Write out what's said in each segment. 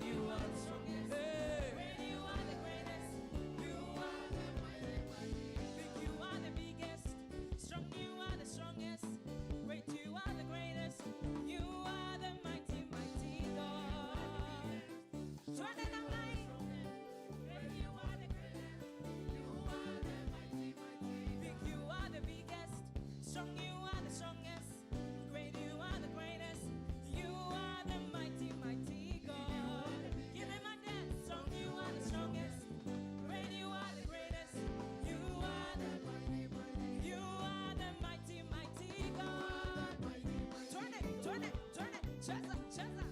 you are the strongest. Great, you are the greatest. You are the mighty, mighty. Big, you are the biggest. Strong, you are the strongest. Great, you are the greatest. You are the mighty, mighty God. Join in the night. Great, you are the greatest. You are the mighty, mighty. Big, you are the biggest. Strong, you are the strongest. Great, you are the greatest. You are the mighty, mighty God. Give him a dance. Strong, you are the strongest. Great, you are the greatest. You are the mighty, mighty. You are the mighty, mighty God. Turn it, turn it, turn it. Cheza, cheza.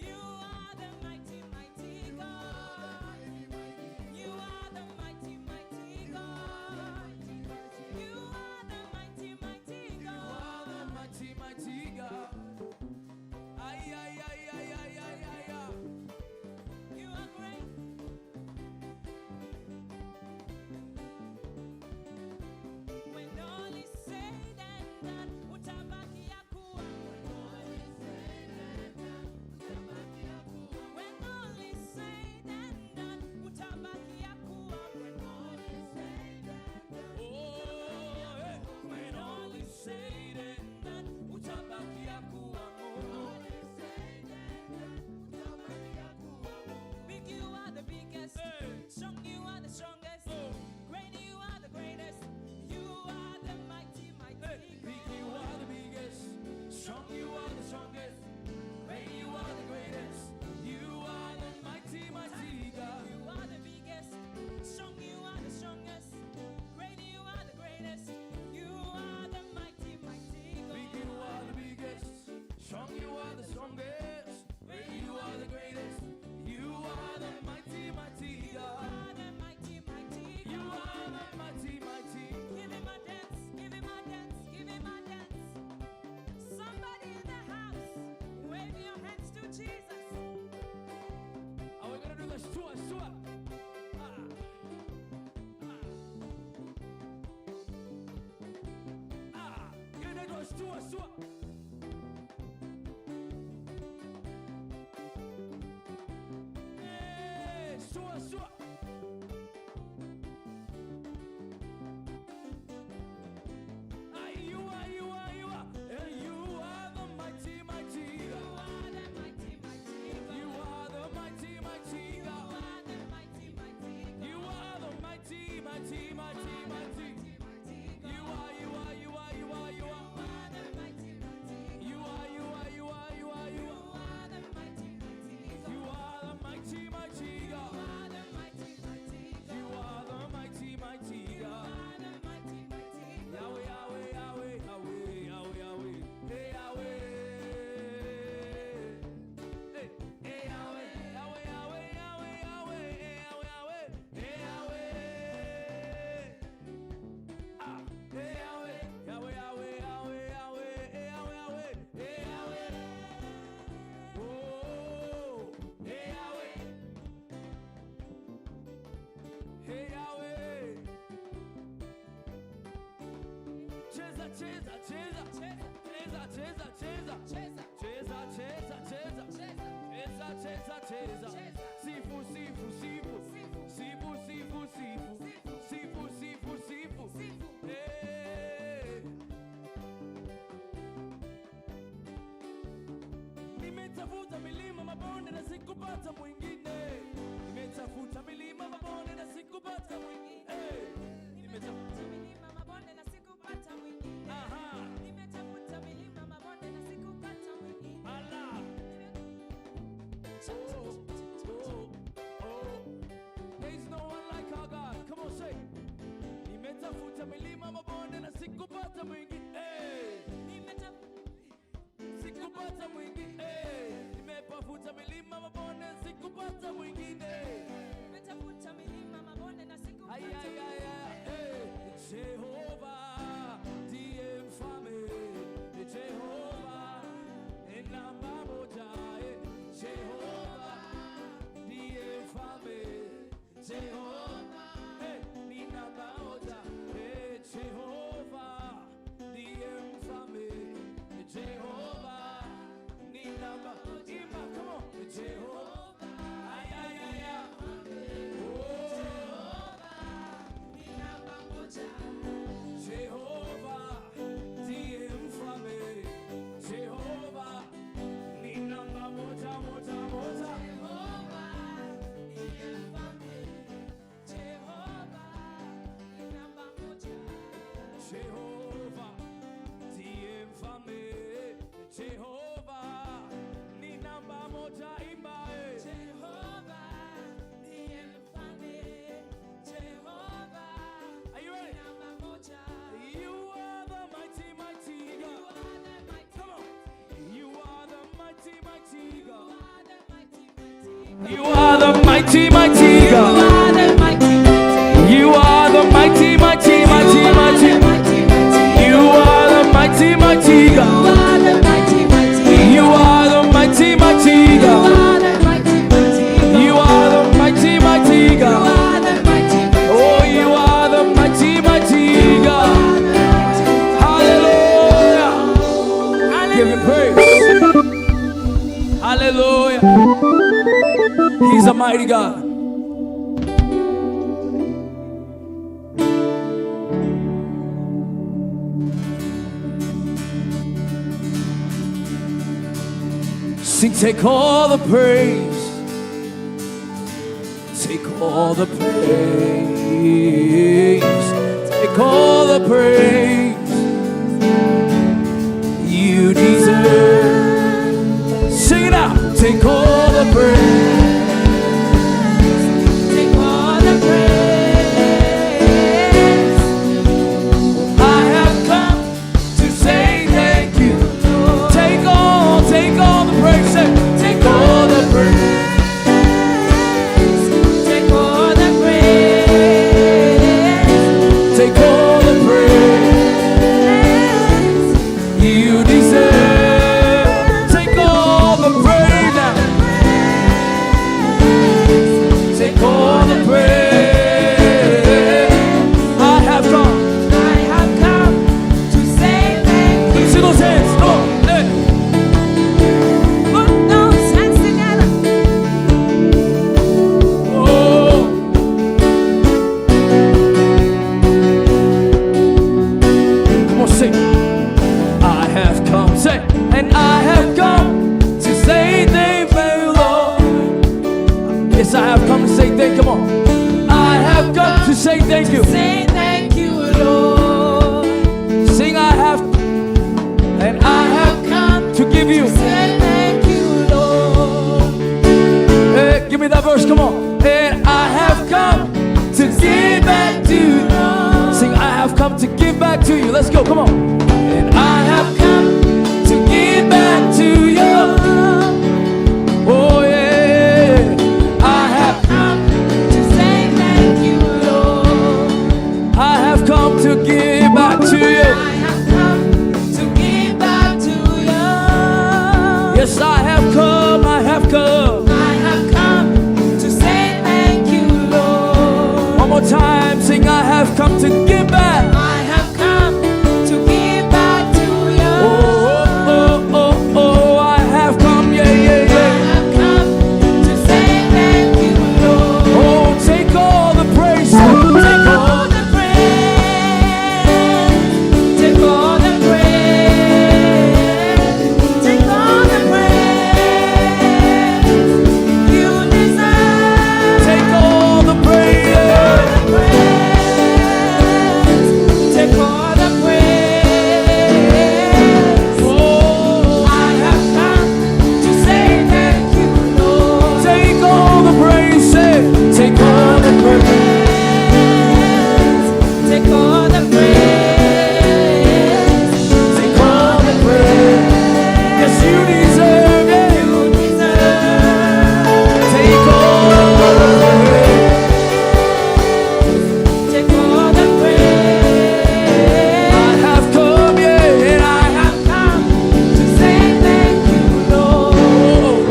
You are the mighty, mighty God. You are the mighty, mighty God. You are the mighty, mighty God. You are the mighty, mighty God. Ay, ay, ay, ay, ay, ay, ay, ay. You are great. When all is said and done, utabaki ya kuwa. When all is said and done, utabaki ya kuwa. When all is said and done, utabaki ya kuwa. When all is said and done, oh, hey. When all is said and done, utabaki ya kuwa. Big, you are the biggest. Strong, you are the strongest. Great, you are the greatest. You are the mighty, mighty God. Big, you are the biggest. Strong, you are the strongest. Great, you are the greatest. You are the mighty, mighty God. You are the biggest. Strong, you are the strongest. Great, you are the greatest. You are the mighty, mighty God. Big, you are the biggest. Strong, you are the strongest. Great, you are the greatest. You are the mighty, mighty God. You are the mighty, mighty God. You are the mighty, mighty. Give him a dance, give him a dance, give him a dance. Somebody in the house, wave your hands to Jesus. Are we gonna do the shua, shua? You're gonna do a shua, shua. Shua, shua. You are, you are, you are. And you are the mighty, mighty God. You are the mighty, mighty God. You are the mighty, mighty God. You are the mighty, mighty God. You are the mighty, mighty, mighty, mighty. You are, you are, you are, you are, you are. You are the mighty, mighty God. You are, you are, you are, you are, you are. You are the mighty, mighty God. You are the mighty, mighty God. You are the mighty, mighty God. You are the mighty, mighty God. You are the mighty, mighty God. Yahweh, Yahweh, Yahweh, Yahweh, Yahweh, Yahweh. Hey, Yahweh. Hey, hey, Yahweh, Yahweh, Yahweh, Yahweh, Yahweh. Hey, Yahweh, Yahweh. Hey, Yahweh. Ah, hey, Yahweh, Yahweh, Yahweh, Yahweh, Yahweh. Hey, Yahweh, Yahweh. Hey, Yahweh. Oh, hey, Yahweh. Hey, Yahweh. Cheza, cheza, cheza. Cheza, cheza, cheza. Cheza, cheza, cheza. Cheza, cheza, cheza. Sifu, sifu, sifu. Sifu, sifu, sifu. Sifu, sifu, sifu. Hey. Nimetafuta milima mabonde na sikupata mwingine. Nimetafuta milima mabonde na sikupata mwingine. Nimetafuta milima mabonde na sikupata mwingine. Aha. Nimetafuta milima mabonde na sikupata mwingine. Allah. There is no one like our God. Come on, say. Nimetafuta milima mabonde na sikupata mwingine. Sikupata mwingine. Nimetafuta milima mabonde na sikupata mwingine. Nimetafuta milima mabonde na sikupata mwingine. Jehovah ndiye mfalme. Jehovah namba moja. Jehovah ndiye mfalme. Jehovah ni namba moja. Jehovah ndiye mfalme. Jehovah ni namba. Imba, come on. You are the mighty, mighty God. You are the mighty, mighty, mighty, mighty. You are the mighty, mighty God. You are the mighty, mighty God. You are the mighty, mighty God. Oh, you are the mighty, mighty God. Hallelujah. Give him praise. Hallelujah. He's a mighty God. Sing, take all the praise. Take all the praise. Take all the praise you deserve. Sing it out. Take all the praise. Take all the praise. I have come to say thank you. Take all the praise. Take all the praise. Take all the praise. Take all the praise you deserve. Take all the praise now. Take all the praise. I have come to say thank you. See those hands. Come on. Hey. Put those hands together. Oh. Come on, sing. I have come, say, and I have come to say thank you, Lord. Yes, I have come to say thank you. Come on. I have come to say thank you. Say thank you, Lord. Sing, I have, and I have come to give you. Say thank you, Lord. Hey, give me that verse, come on. And I have come to give back to you. Sing, I have come to give back to you. Let's go, come on. And I have come to give back to you. Oh yeah, I have come to say thank you, Lord. I have come to give back to you. I have come to give back to you. Yes, I have come, I have come. I have come to say thank you, Lord. One more time, sing, I have come to give back. I have come to give back to you. Oh, I have come, yeah. I have come to say thank you, Lord. Oh, take all the praise. Take all the praise. Take all the praise. Take all the praise you deserve. Take all the praise. Take all the praise. Oh, I have come to say thank you, Lord. Take all the praise. Say, take all the praise. Take all the praise. Take all the praise. Yes, you deserve it. You deserve. Take all the praise. Take all the praise. I have come, yeah, and I have come to say thank you, Lord. Oh,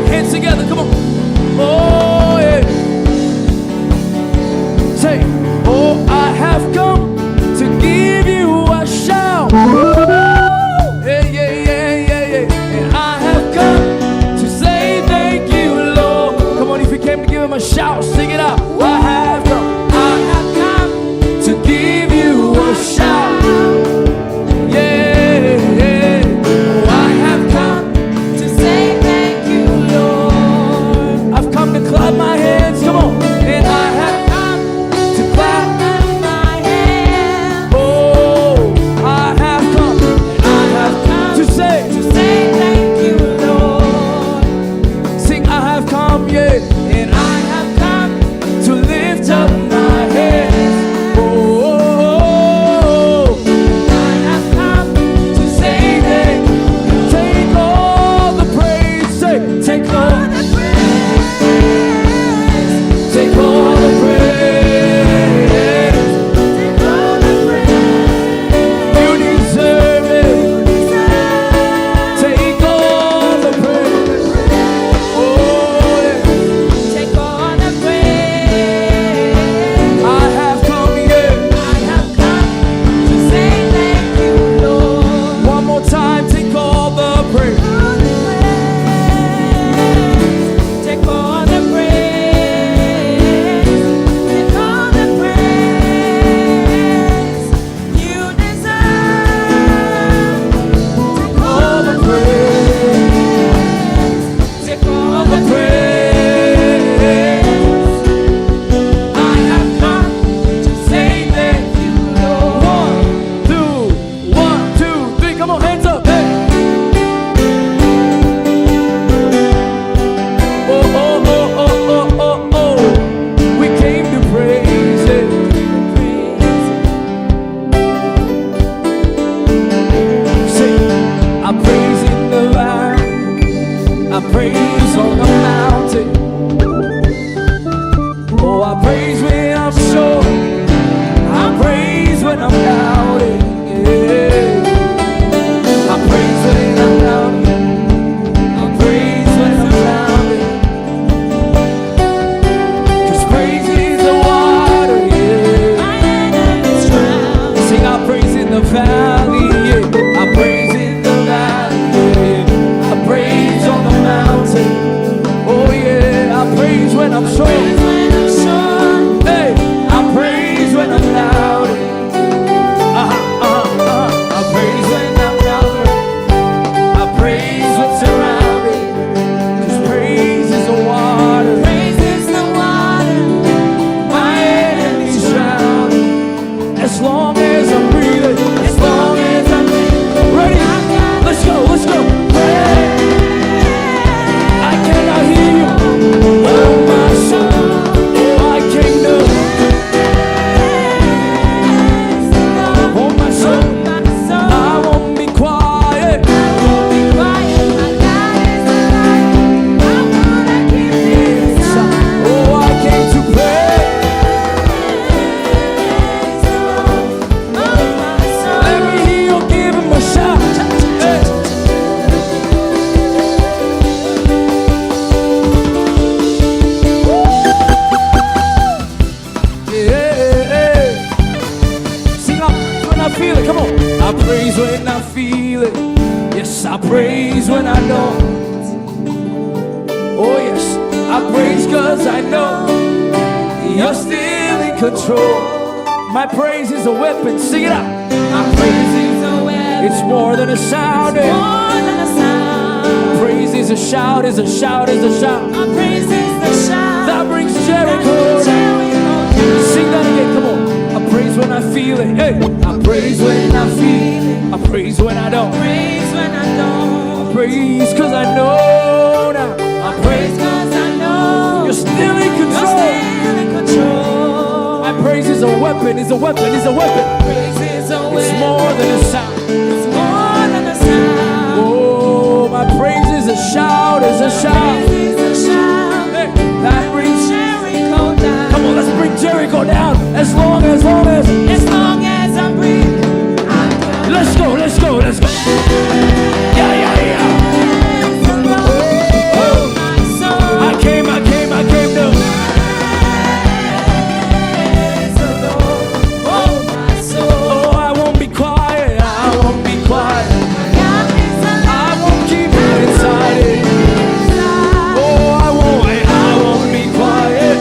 hands together, come on. Oh, yeah. Say, oh, I have come to give you a shout. Yeah. And I have come to say thank you, Lord. Come on, if you came to give him a shout, sing it out. I have come to give you a shout. Yeah. Oh, I have come to say thank you, Lord. I've come to clap my hands, come on. And I have come to clap my hands. Oh, I have come to say thank you, Lord. Sing, I have come, yeah. And I have come of the praise. I have come to say thank you, Lord. 1, 2, 1, 2, 3. Come on, hands up. Hey. Oh, oh, oh, oh, oh, oh, oh. We came to praise it. I praise in the valley, I praise on the mountain. Oh, I praise when I'm sure, I praise when I'm doubting. Yeah. I praise when I'm doubting, I praise when I'm doubting. 'Cause praise is the water, yeah. My enemies drown. Sing, I praise in the valley, yeah. I praise in the valley, yeah. I praise on the mountain. Oh yeah, I praise when I'm sure. Hey, I praise when I'm doubting. I praise when I'm doubting. I praise what's around me. 'Cause praise is the water. Praise is the water. My enemies drown. As long as I'm breathing, as long as I'm breathing. Ready? Let's go, let's go. I cannot hear you. Oh my soul, oh I came to. Oh my soul, I won't be quiet. I won't be quiet. My God is alive. I'm gonna keep this song. Oh, I came to praise the Lord. Oh my soul. Let me hear you give him a shout. Hey. Yeah. Sing up when I feel it. Come on. I praise when I feel it. Yes, I praise when I don't. Oh yes, I praise 'cause I know you're still in control. My praise is a weapon. Sing it out. My praise is a weapon. It's more than a sound. More than a sound. Praise is a shout. Is a shout. Is a shout. My praise is the shout that brings Jericho. Sing that again. Come on. I praise when I feel it. Hey. I praise when I feel it. I praise when I don't. Praise when I don't. I praise 'cause I know now. I praise 'cause I know you're still in control. You're still in control. My praise is a weapon. Is a weapon. Is a weapon. Praise is a weapon. It's more than a sound. It's more than a sound. Oh, my praise is a shout. Is a shout. Praise is a shout. Hey, that brings Jericho down. Come on, let's bring Jericho down. As long as I'm breathing, let's go, let's go, let's go. Yeah, yeah, yeah. Oh, I came to. Oh, I won't be quiet, I won't be quiet. I won't keep it inside. Oh, I won't be quiet. I won't be quiet.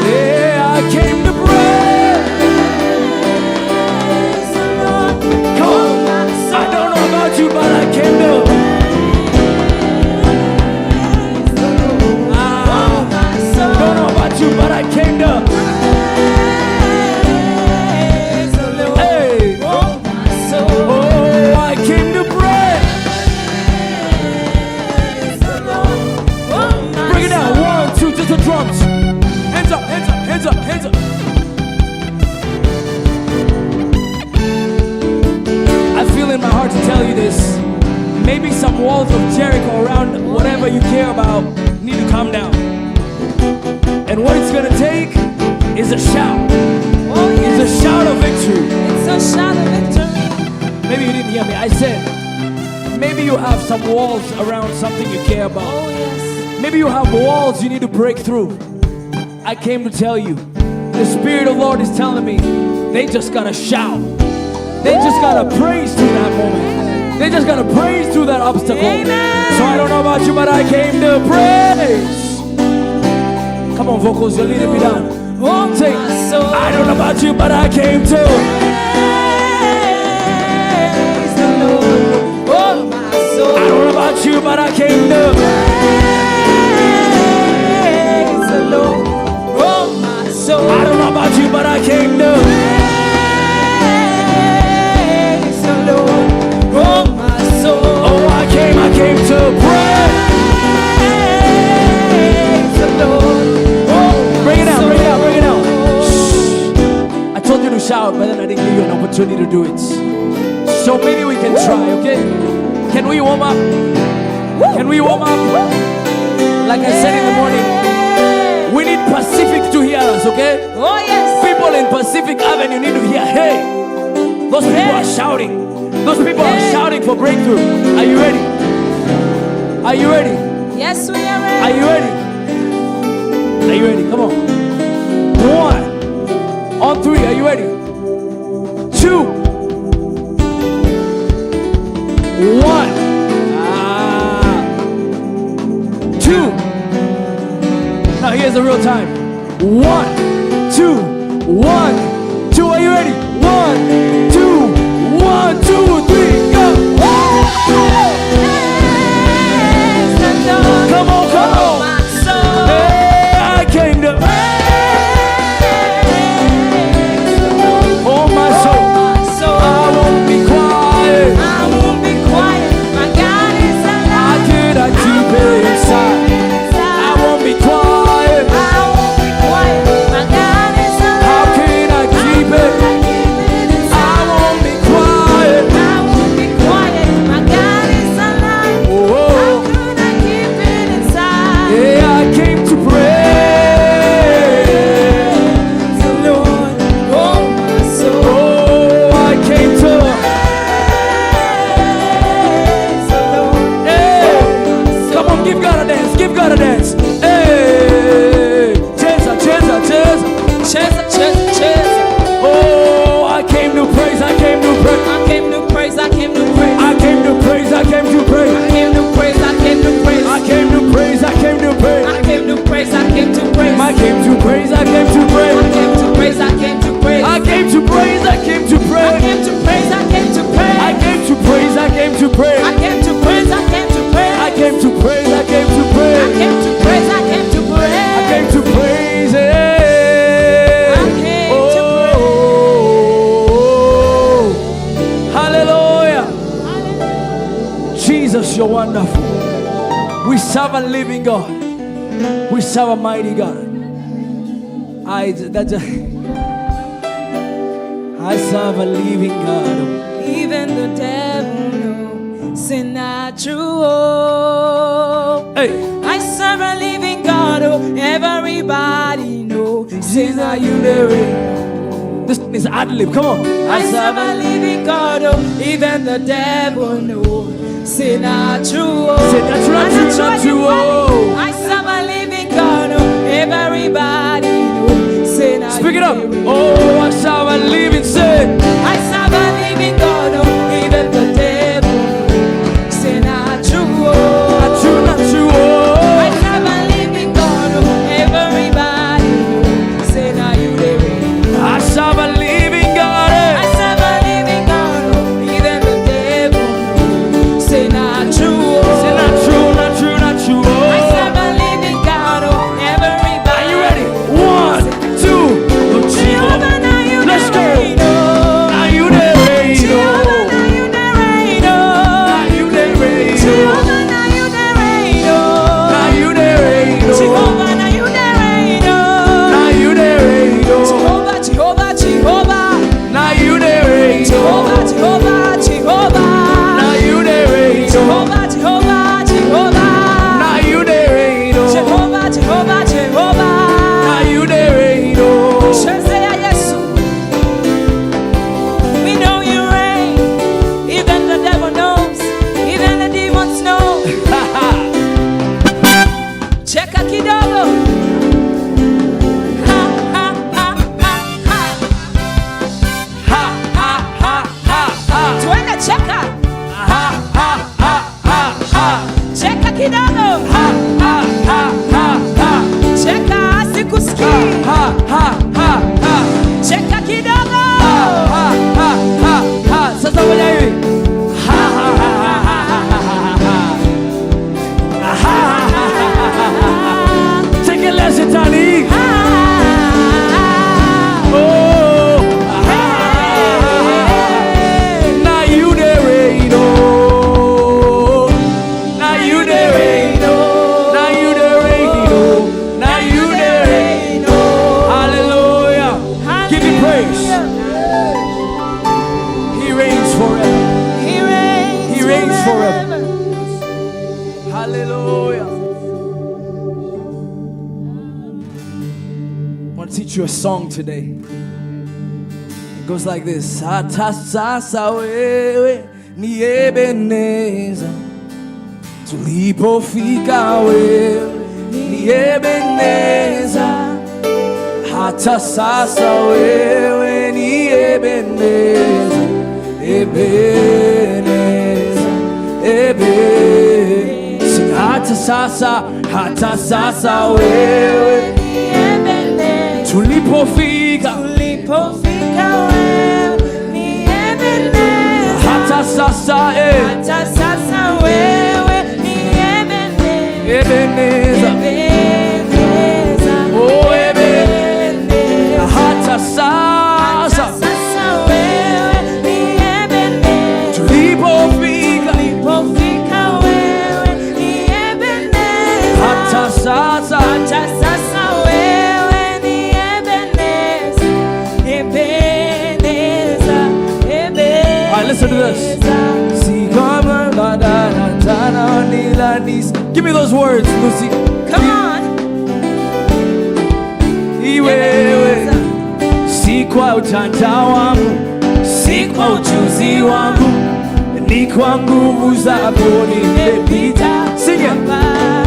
Yeah, I came to praise. Come on, I don't know about you, but I came to. Don't know about you, but I came to. Hey, oh, I came to praise. Bring it down, 1, 2, just the drums. Hands up, hands up, hands up, hands up. I feel in my heart to tell you this. Maybe some walls of Jericho around whatever you care about need to come down. And what it's gonna take is a shout. Oh, yes. It's a shout of victory. It's a shout of victory. Maybe you didn't hear me. I said, maybe you have some walls around something you care about. Oh, yes. Maybe you have walls you need to break through. I came to tell you, the Spirit of the Lord is telling me, they just gotta shout. They just gotta praise through that moment. They just gotta praise through that obstacle. Amen. So I don't know about you, but I came to praise. Come on, vocals, you're leading me down. Oh, Say, my soul. I don't know about you, but I came to. Praise the Lord. Oh, my soul. I don't know about you, but I came to. Praise the Lord. Oh, my soul. I don't know about you, but I came to. Praise the Lord. Oh, my soul. Oh, I came to pray. Praise the Lord. Oh, Bring it out, my bring it out, soul. bring it out. Shh. I told you to shout, but then I didn't give you an opportunity to do it. So maybe we can try, okay? Can we warm up? Can we warm up? Like I said in the morning, we need Pacific to hear us, okay? Oh, yes. People in Pacific Avenue need to hear, hey, those people are shouting. Those people are shouting for breakthrough. Are you ready? Are you ready? Yes, we are ready. Are you ready? Are you ready? Come on. 1. On 3. Are you ready? 2. 1. 2. Now here's the real time. 1, 2, 1, 2. Are you ready? 1, 2, 1, 2, 3, go. Come on, come on. Hey, I came to. Oh, my soul. I won't be quiet. How could I keep it inside? I won't be quiet. How can I keep it? I won't be quiet. Oh, yeah, I came to pray. Oh, I came to. Hey, come on, give God a dance. Give God a dance. Hey, chesa, chesa, chesa. Oh, I came to praise. I came to praise. I came to praise, I came to praise. I came to praise. I came to praise. I came to praise, I came to praise. I came to praise. I came to praise. I came to praise, I came to praise. I came to praise. I came to praise. I came to praise, I came to praise. I came to praise. I came to I praise. came to praise, I came to praise. I came to praise. I came to praise. I came to praise, I came to praise. I came to praise. I came to I praise. came to praise, I came to praise. I came to praise. I came to Hallelujah. Jesus, you're wonderful. We serve a living God. We serve a mighty God. I serve a living God. even the devil knows it's not true. Oh, Hey, I serve a living God. Oh, everybody knows it's not you. this is ad-lib. Come on. I serve a living God. Oh, even the devil knows it's not true. Oh, Say that's not true, not true. Oh. I serve a living God. Oh, everybody knows it's not Speak it up. you. Oh, I serve a living sin. I serve a living God. Oh, even the devil knows it's not true. Oh, Not true, not true. Oh. I serve a living God. Oh, everybody knows it's not you. I serve a living God. I serve a living God. Oh, even the devil knows it's not true. Oh, Say not true, not true, not true. I Oh. serve a living God. Oh, everybody. Are you ready? 1, 2, Jehovah forever. He reigns. He reigns forever. Hallelujah. I want to teach you a song today. It goes like this. Hata sasa wewe ni Ebeneza, tulipofika wewe ni Ebeneza. Hata sasa wewe ni Ebeneza, Ebeneza, Ebeneza. Sing hata sasa wewe Ni Ebeneza. tulipofika wewe ni Ebeneza. hata sasa Hata sasa wewe ni Ebeneza. Ebeneza. Ebeneza. Oh, Ebeneza. hata sasa wewe ni Ebeneza. tulipofika wewe ni Ebeneza. hata sasa wewe ni Ebeneza. Ebeneza. Ebeneza. All right, listen to this. Give me those words, Lucy. Come on. Iwewe si kwa ujanja wangu, si kwa ujuzi wangu, ni kwa nguvu zako nimepita. Sing it.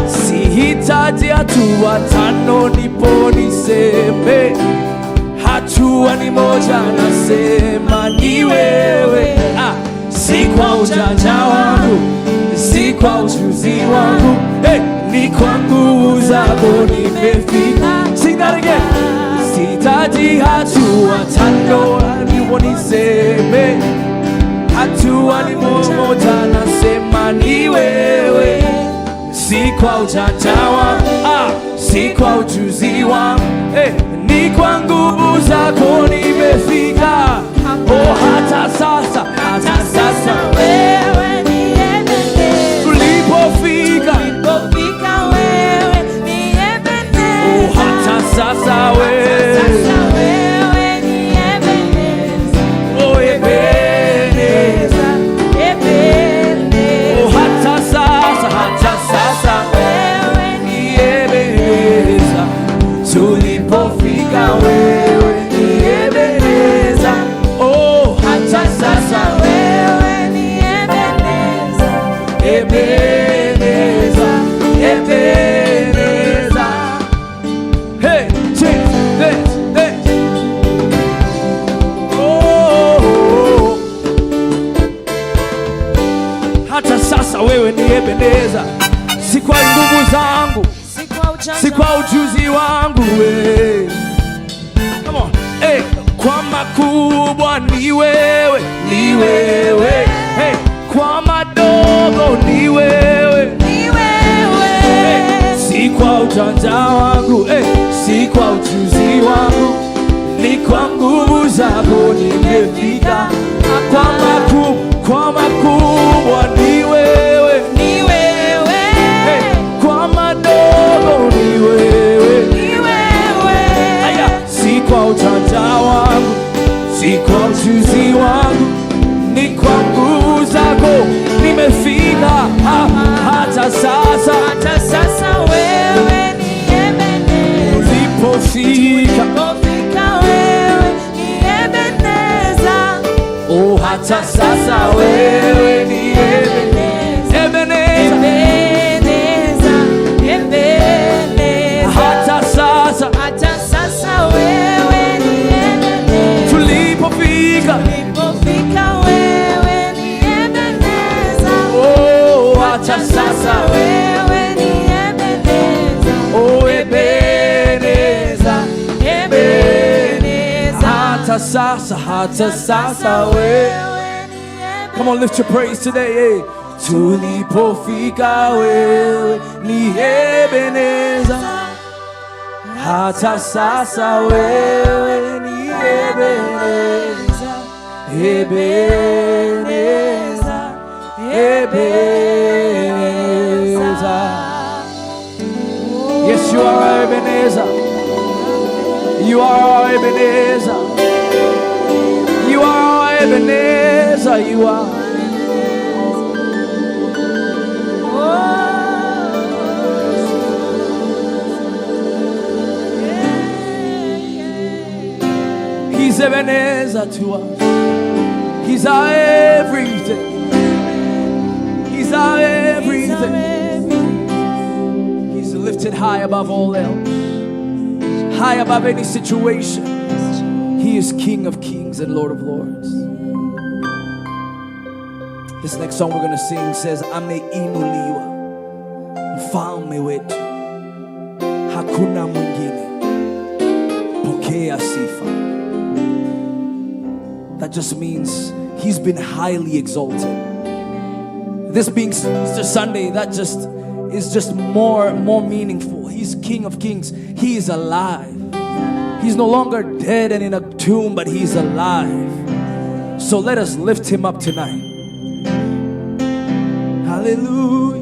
Sihitaji hatua tano ndipo niseme, hatua ni moja nasema ni wewe. Si kwa ujanja wangu, si kwa ujuzi wangu, ni kwa nguvu zako nimefika. Sing that again. Sihitaji hatua tano ndipo niseme, hatua ni moja nasema ni wewe. Si kwa ujanja wangu, si kwa ujuzi wangu, ni kwa nguvu zako nimefika. Oh, hata sasa wewe ni Ebeneza. tulipofika. wewe ni Ebeneza. Oh, hata sasa wewe ni Ebeneza. oh, Ebeneza. Ebeneza. Oh, hata sasa wewe ni Ebeneza. Tulipofika wewe ni Ebeneza. Oh, hata sasa wewe ni Ebeneza. Ebeneza, Ebeneza. Hey, change this. Oh, hata sasa wewe ni Ebeneza. Si kwa nguvu zangu, si kwa ujuzi wangu, come on, kwa makubwa ni wewe, ni wewe, kwa madogo ni wewe, si kwa ujanja wangu, si kwa ujuzi wangu, ni kwa nguvu zako nimefika. Kwa makubwa ni wewe, kwa madogo ni wewe, aya, si kwa ujanja wangu, si kwa ujuzi wangu, ni kwa nguvu zako nimefika. Hata sasa wewe ni Ebeneza. ulipofika. wewe ni Ebeneza. Oh, hata sasa wewe ni Ebeneza. Ebeneza. Hata sasa wewe ni Ebeneza. tulipofika. wewe ni Ebeneza. Oh, hata sasa wewe ni Ebeneza. oh, Ebeneza, Ebeneza. hata sasa wewe. Come on, lift your praise today. Tulipofika wewe ni Ebeneza. Hata sasa wewe ni Ebeneza. Ebeneza, Ebeneza. Yes, you are Ebeneza. You are Ebeneza. You are Ebeneza. Wherever you are. He's Ebenezer to us. He's our everything. He's our everything. He's lifted high above all else, high above any situation. He is King of kings and Lord of lords. This next song we're going to sing says, ameinuliwa mfalme wetu, hakuna mwingine, pokea sifa. That just means he's been highly exalted. This being Easter Sunday, that just is just more meaningful. He's King of kings. He is alive. He's no longer dead and in a tomb, but he's alive. So let us lift him up tonight. Hallelujah.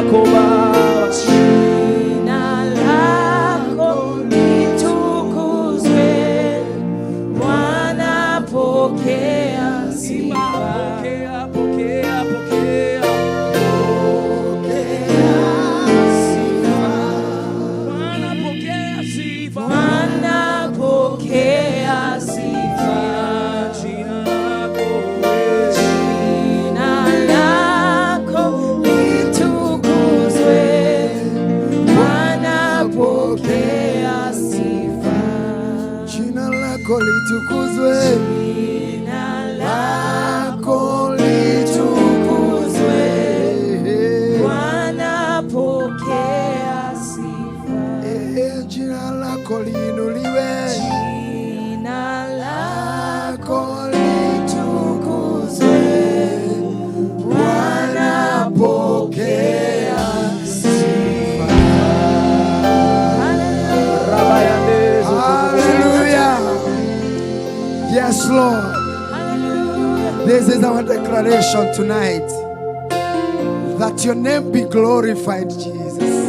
lako Baba. Jina lako litukuzwe, Bwana pokea sifa. Pokea, pokea, pokea. Bwana pokea sifa. Bwana pokea sifa. Jina lako wewe. Jina lako litukuzwe, Bwana pokea sifa. Jina lako litukuzwe. Jina lako litukuzwe, Bwana pokea sifa. Jina lako liinuliwe. Jina lako litukuzwe, Bwana pokea sifa. Hallelujah. Yes, Lord. Hallelujah. This is our declaration tonight. That your name be glorified, Jesus.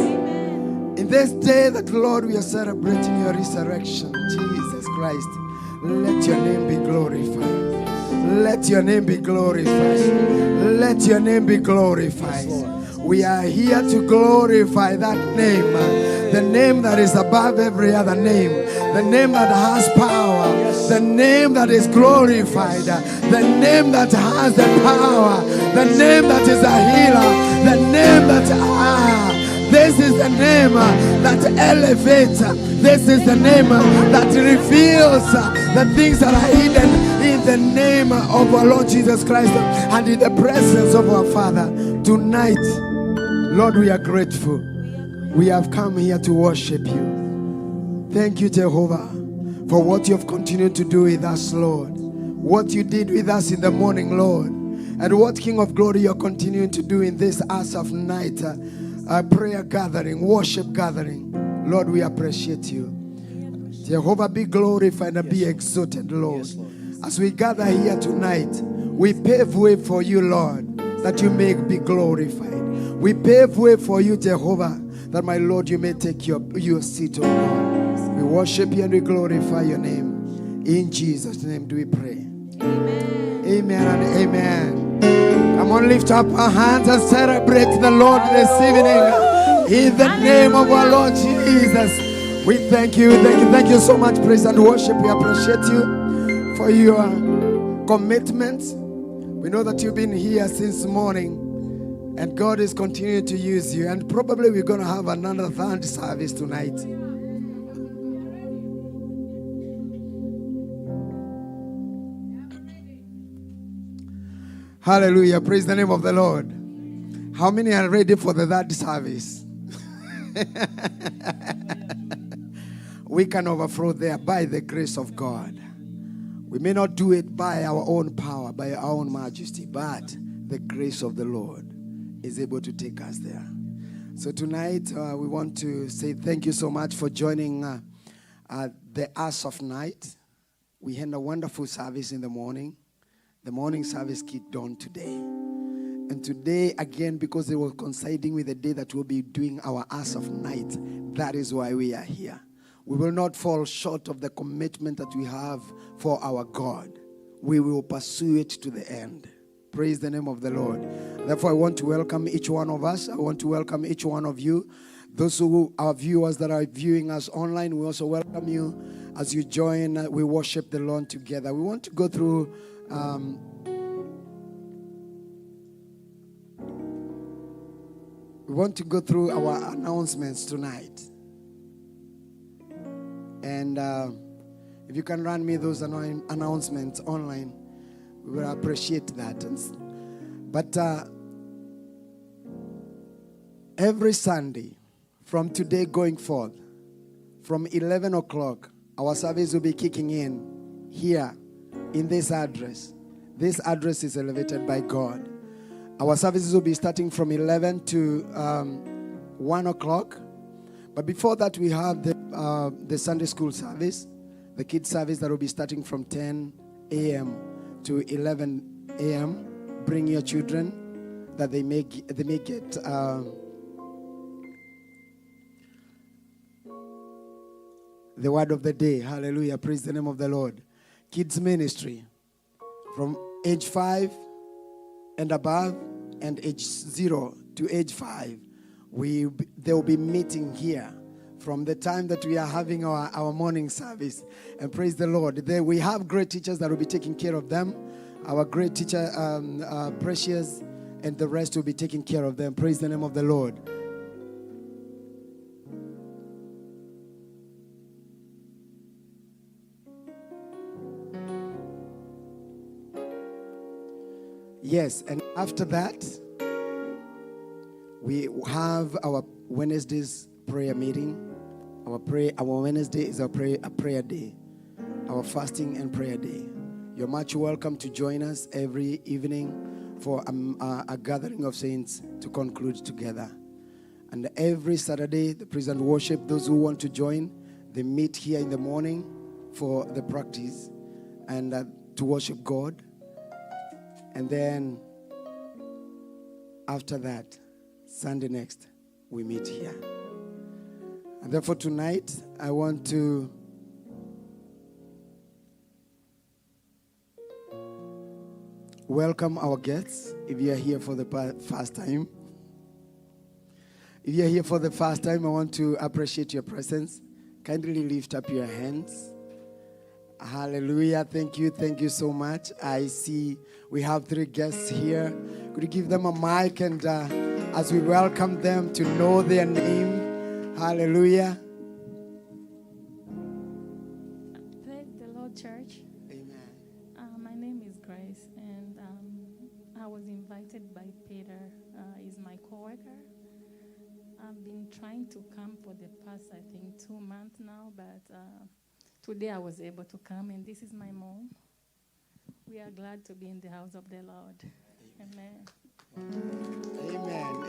In this day that, Lord, we are celebrating your resurrection, Jesus Christ. Let your name be glorified. Let your name be glorified. Let your name be glorified. We are here to glorify that name. The name that is above every other name. The name that has power. The name that is glorified. The name that has the power. The name that is a healer. The name that this is the name that elevates. This is the name that reveals the things that are hidden in the name of our Lord Jesus Christ and in the presence of our Father. Tonight, Lord, we are grateful. We have come here to worship you. Thank you, Jehovah, for what you have continued to do with us, Lord. What you did with us in the morning, Lord. And what, King of Glory, you're continuing to do in this Asaph night. Prayer gathering, worship gathering. Lord, we appreciate you. Jehovah, be glorified and be exalted, Lord. As we gather here tonight, we pave way for you, Lord, that you may be glorified. We pave way for you, Jehovah, that, my Lord, you may take your seat, oh Lord. We worship you and we glorify your name. In Jesus' name do we pray. Amen. Amen and amen. Come on, lift up our hands and celebrate the Lord this evening. In the name of our Lord Jesus. We thank you. Thank you so much, praise and worship. We appreciate you for your commitment. We know that you've been here since morning, and God is continuing to use you. And probably we're going to have another third service tonight. Hallelujah. Praise the name of the Lord. How many are ready for the third service? We can overflow there by the grace of God. We may not do it by our own power, by our own majesty, but the grace of the Lord is able to take us there. So tonight, we want to say thank you so much for joining the Asaph night. We had a wonderful service in the morning. The morning service kicked on today. And today, again, because they were coinciding with the day that we'll be doing our Asaph night, that is why we are here. We will not fall short of the commitment that we have for our God. We will pursue it to the end. Praise the name of the Lord. Therefore, I want to welcome each one of us. I want to welcome each one of you. Those who are viewers that are viewing us online, we also welcome you as you join. We worship the Lord together. We want to go through our announcements tonight. And if you can run me those announcements online, we will appreciate that. But every Sunday, from today going forth, from 11 o'clock, our service will be kicking in here in this address. This address is elevated by God. Our services will be starting from 11 to 1 o'clock. But before that, we have the Sunday school service, the kids service that will be starting from 10 a.m. to 11 a.m. Bring your children that they may get the word of the day. Hallelujah. Praise the name of the Lord. Kids ministry from age 5 and above, and age 0 to age 5. They will be meeting here from the time that we are having our morning service. And praise the Lord. There we have great teachers that will be taking care of them. Our great teacher, Precious, and the rest will be taking care of them. Praise the name of the Lord. Yes, and after that, we have our Wednesday's prayer meeting. Our Wednesday is a prayer day, our fasting and prayer day. You're much welcome to join us every evening for a gathering of saints to conclude together. And every Saturday, the praise and worship, those who want to join, they meet here in the morning for the practice and to worship God. And then after that, Sunday next, we meet here. And therefore tonight, I want to welcome our guests. If you are here for the first time, I want to appreciate your presence. Kindly lift up your hands. Hallelujah. Thank you so much. I see we have 3 guests here. Could you give them a mic and as we welcome them to know their name. Hallelujah. Praise the Lord, church. Amen. My name is Grace, and I was invited by Peter. He's my co-worker. I've been trying to come for the past, I think, 2 months now, but today I was able to come, and this is my mom. We are glad to be in the house of the Lord. Amen.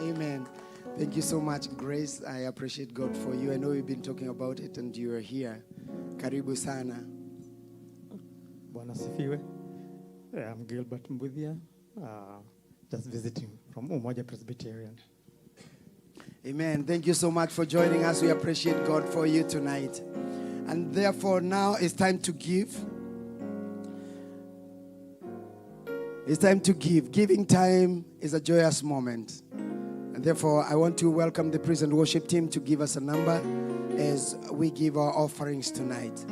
Amen. Thank you so much, Grace. I appreciate God for you. I know we've been talking about it, and you are here. Karibu sana. Bwana sifiwe. I'm Gilbert Mbudhia, just visiting from Umoja Presbyterian. Amen. Thank you so much for joining us. We appreciate God for you tonight. And therefore, now it's time to give. It's time to give. Giving time is a joyous moment. And therefore, I want to welcome the praise and worship team to give us a number as we give our offerings tonight.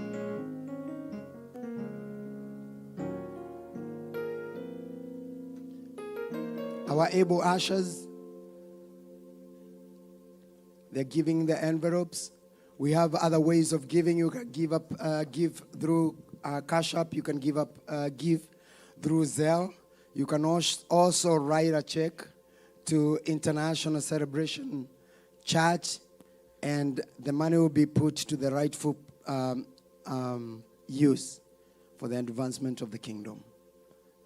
Our able ushers, they're giving the envelopes. We have other ways of giving. You can give through Cash App. You can give through Zelle. You can also write a check to International Celebration Church, and the money will be put to the rightful use for the advancement of the kingdom.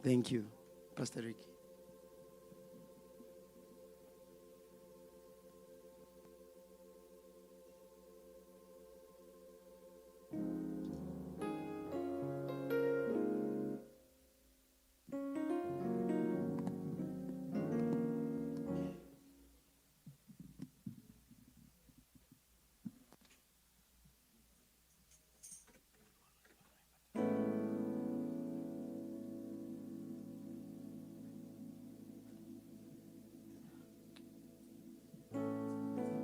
Thank you, Pastor Ricky.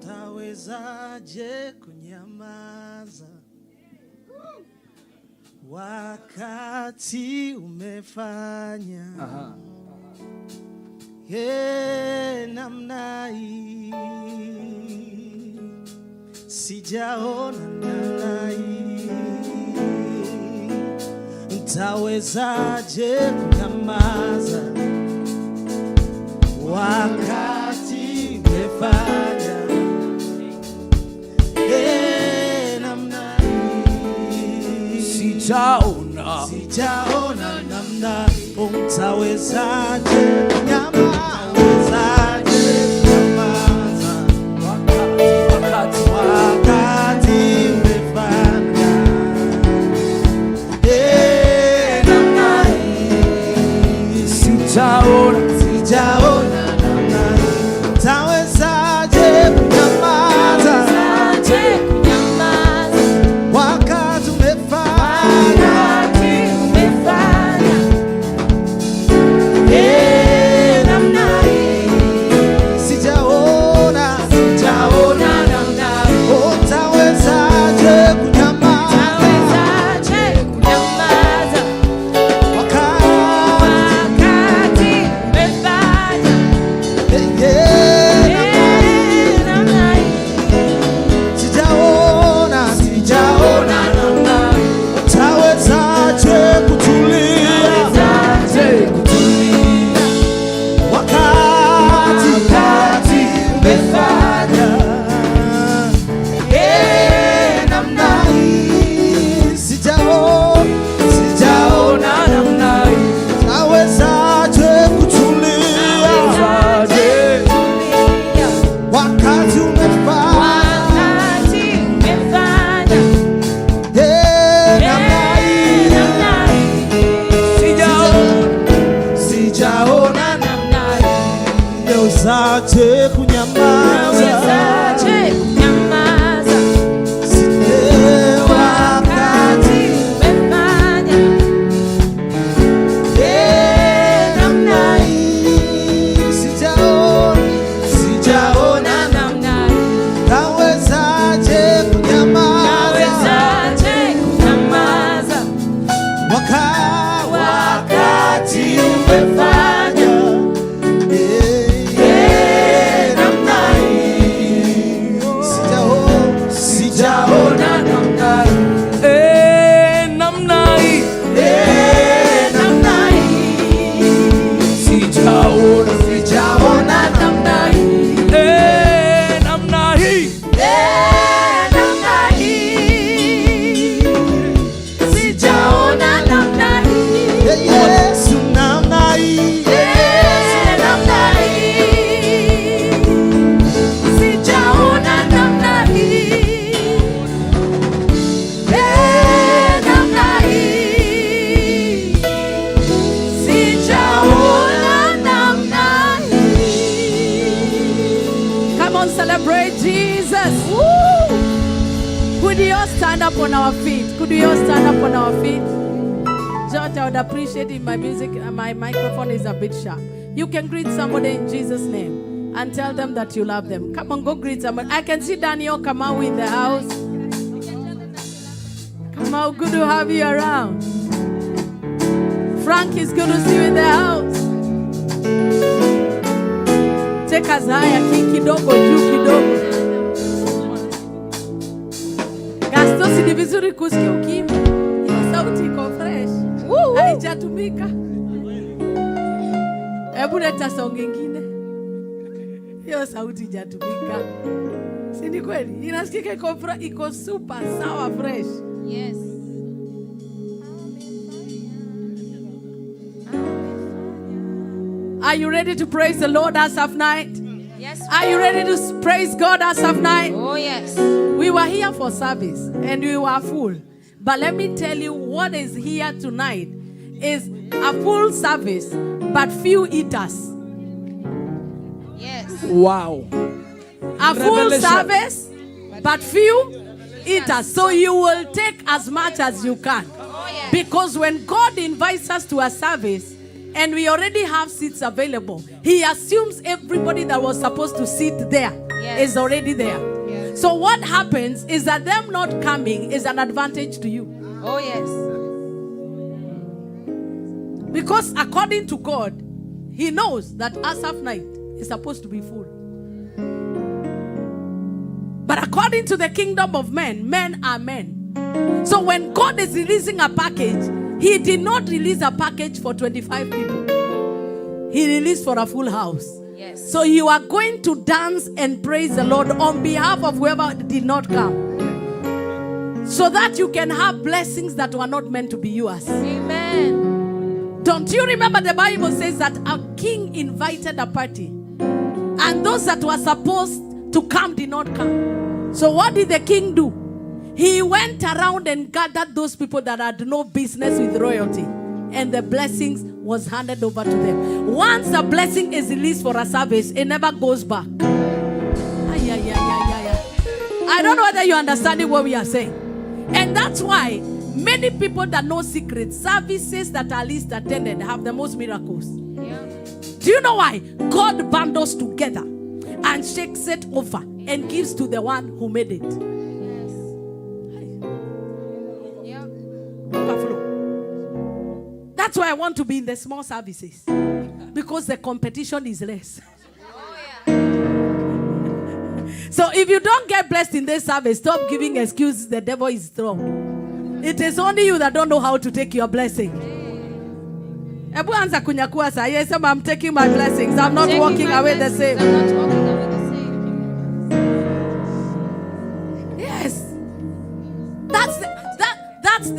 Tawezaje kunyamaza wakati umefanya namna hii, sijaona namna hii. Tawezaje kunyamaza wakati umefanya sijaona namna. Utawezaje kunyamaza wakati umefanya namna hii. Sijaona namna hii. Utawezaje kunyamaza wakati stand up on our feet? Could we all stand up on our feet? George, I would appreciate if my microphone is a bit sharp. You can greet somebody in Jesus' name and tell them that you love them. Come on, go greet somebody. I can see Daniel Kamau in the house. Kamau, good to have you around. Frank, it's good to see you in the house. Take us higher, kidogo, juu kidogo. Gastosi ni vizuri kusikia ukimya. Hiyo sauti iko fresh. Haijatumika. Hebu leta song nyingine. Hiyo sauti haijatumika. Si ni kweli? Inasikika iko super sawa fresh. Yes. Are you ready to praise the Lord as of night? Yes. Are you ready to praise God as of night? Oh, yes. We were here for service and we were full. But let me tell you what is here tonight is a full service but few eaters. Yes. Wow. A full Revelation. service but few eaters. So you will take as much as you can. Oh, yes. Because when God invites us to a service and we already have seats available, He assumes everybody that was supposed to sit there is already there. Yes. So what happens is that them not coming is an advantage to you. Oh, yes. Because according to God, He knows that Asaph night is supposed to be full. But according to the kingdom of men, men are men. So when God is releasing a package, He did not release a package for 25 people. He released for a full house. Yes. So you are going to dance and praise the Lord on behalf of whoever did not come, so that you can have blessings that were not meant to be yours. Amen. Don't you remember the Bible says that a king invited a party and those that were supposed to come did not come. So what did the king do? He went around and gathered those people that had no business with royalty, and the blessings was handed over to them. Once a blessing is released for a service, it never goes back. I don't know whether you're understanding what we are saying. And that's why many people that know secrets, services that are least attended, have the most miracles. Yeah. Do you know why? God bundles together and shakes it over and gives to the one who made it. Yeah. Overflow. That's why I want to be in the small services, because the competition is less. Oh, yeah. So if you don't get blessed in this service, stop giving excuses. The devil is strong. It is only you that don't know how to take your blessing. Ebu anza kunyakua sa. Yes, I'm taking my blessings. I'm not walking away the same. I'm not walking away the same. Yes. That's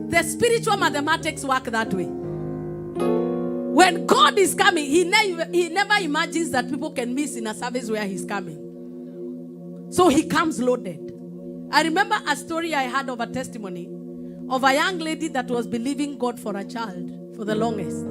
the spiritual mathematics work that way. When God is coming, he never imagines that people can miss in a service where He's coming. So He comes loaded. I remember a story I had of a testimony of a young lady that was believing God for a child for the longest.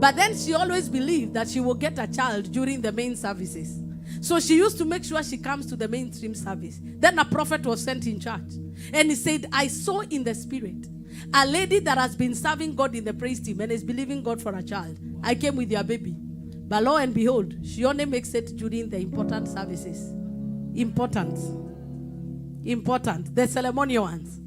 But then she always believed that she will get a child during the main services. So she used to make sure she comes to the mainstream service. Then a prophet was sent in church. And he said, I saw in the spirit a lady that has been serving God in the praise team and is believing God for a child. I came with your baby. But lo and behold, she only makes it during the important services. Important. The ceremonial ones.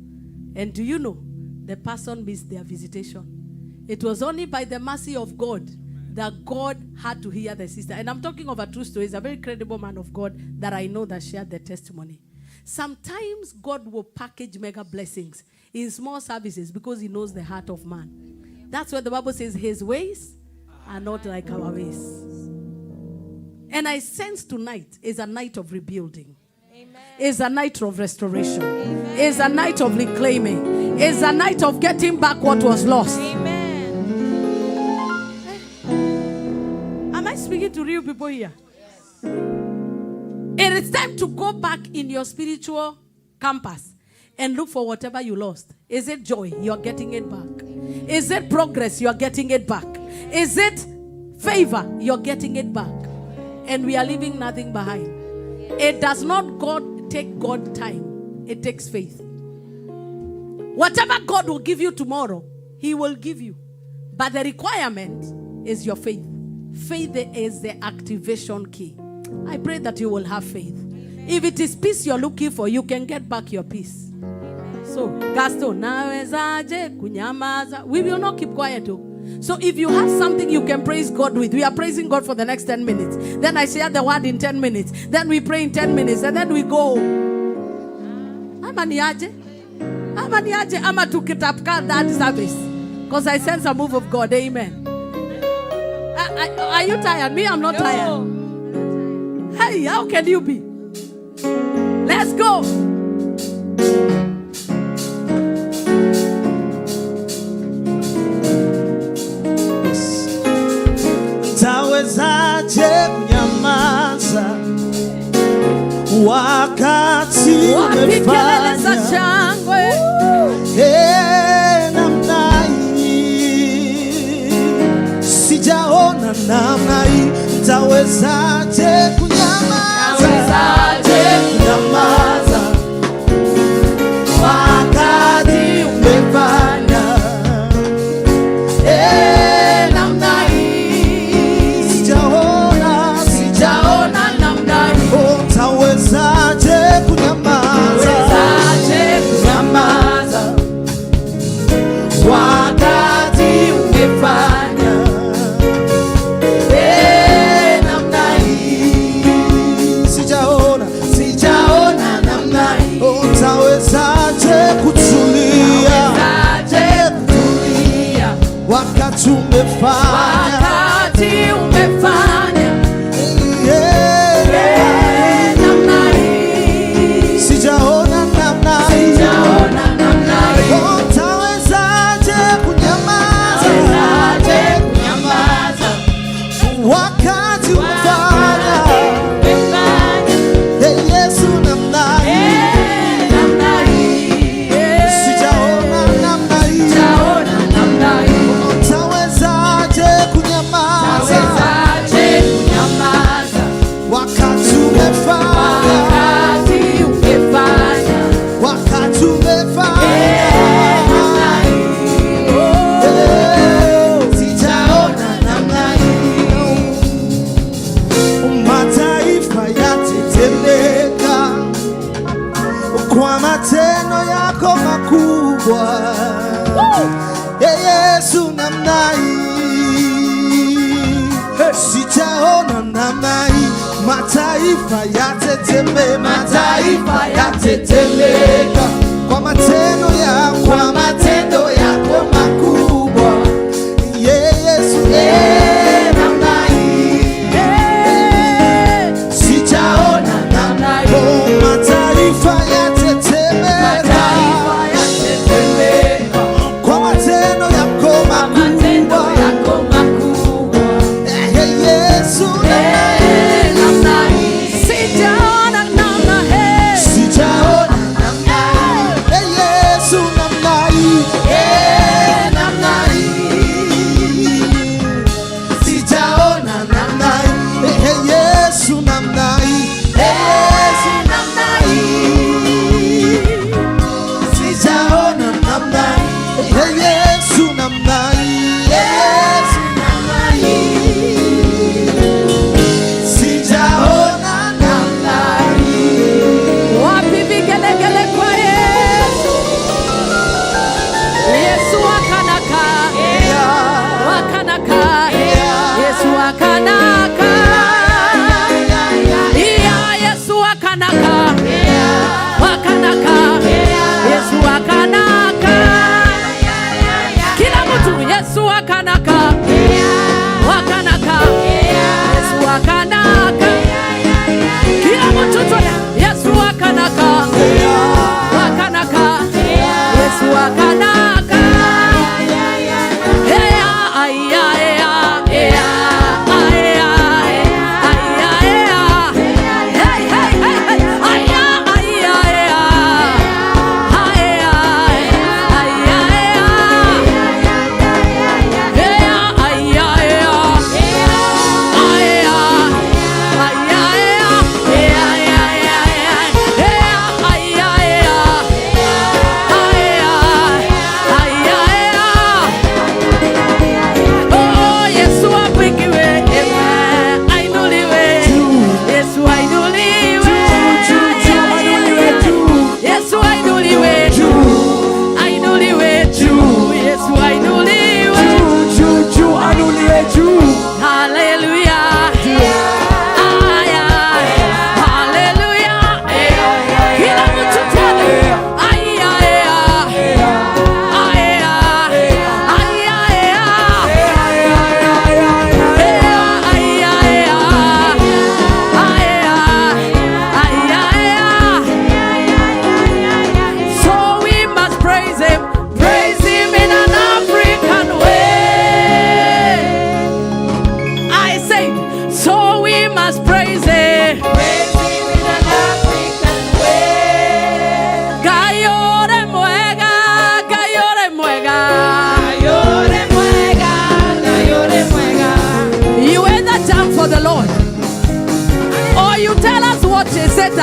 And do you know, the person missed their visitation. It was only by the mercy of God that God had to hear the sister. And I'm talking of a true story. It's a very credible man of God that I know that shared the testimony. Sometimes God will package mega blessings in small services because He knows the heart of man. That's what the Bible says, His ways are not like our ways. And I sense tonight is a night of rebuilding. Is a night of restoration. Is a night of reclaiming. Is a night of getting back what was lost. Am I speaking to real people here? It is time to go back in your spiritual compass and look for whatever you lost. Is it joy? You're getting it back. Is it progress? You're getting it back. Is it favor? You're getting it back. And we are leaving nothing behind. It does not take God time. It takes faith. Whatever God will give you tomorrow, He will give you. But the requirement is your faith. Faith is the activation key. I pray that you will have faith. If it is peace you're looking for, you can get back your peace. So, Gasto, nawezaje kunyamaza. We will not keep quiet. So if you have something you can praise God with, we are praising God for the next 10 minutes. Then I share the word in 10 minutes. Then we pray in 10 minutes. And then we go. Amaniaje ama tukitapka that service. Because I sense a move of God. Amen. Are you tired? Me, I'm not tired. Hey, how can you be? Let's go. Tawezaje kunyamaza wakati umefanya namna hii, sijaona namna hii. Tawezaje kunyamaza wakati umefanya namna hii, sijaona namna hii. Tawezaje kunyamaza wakati umefanya namna hii, sijaona namna hii. Tawezaje kutulia wakati umefanya namna hii, sijaona namna hii. Tawezaje kunyamaza wakati umefanya Yesu namna hii, sijaona namna hii. Tawezaje kunyamaza wakati umefanya sijaona namna hii. Mataifa yatetemeka kwa matendo yako makubwa. Yesu namna hii, sijaona namna hii. Mataifa yatetemeka kwa matendo yako makubwa. Yesu namna hii, sijaona namna hii. Mataifa yatetemeka kwa matendo yako makubwa. Yesu namna hii, sijaona namna hii.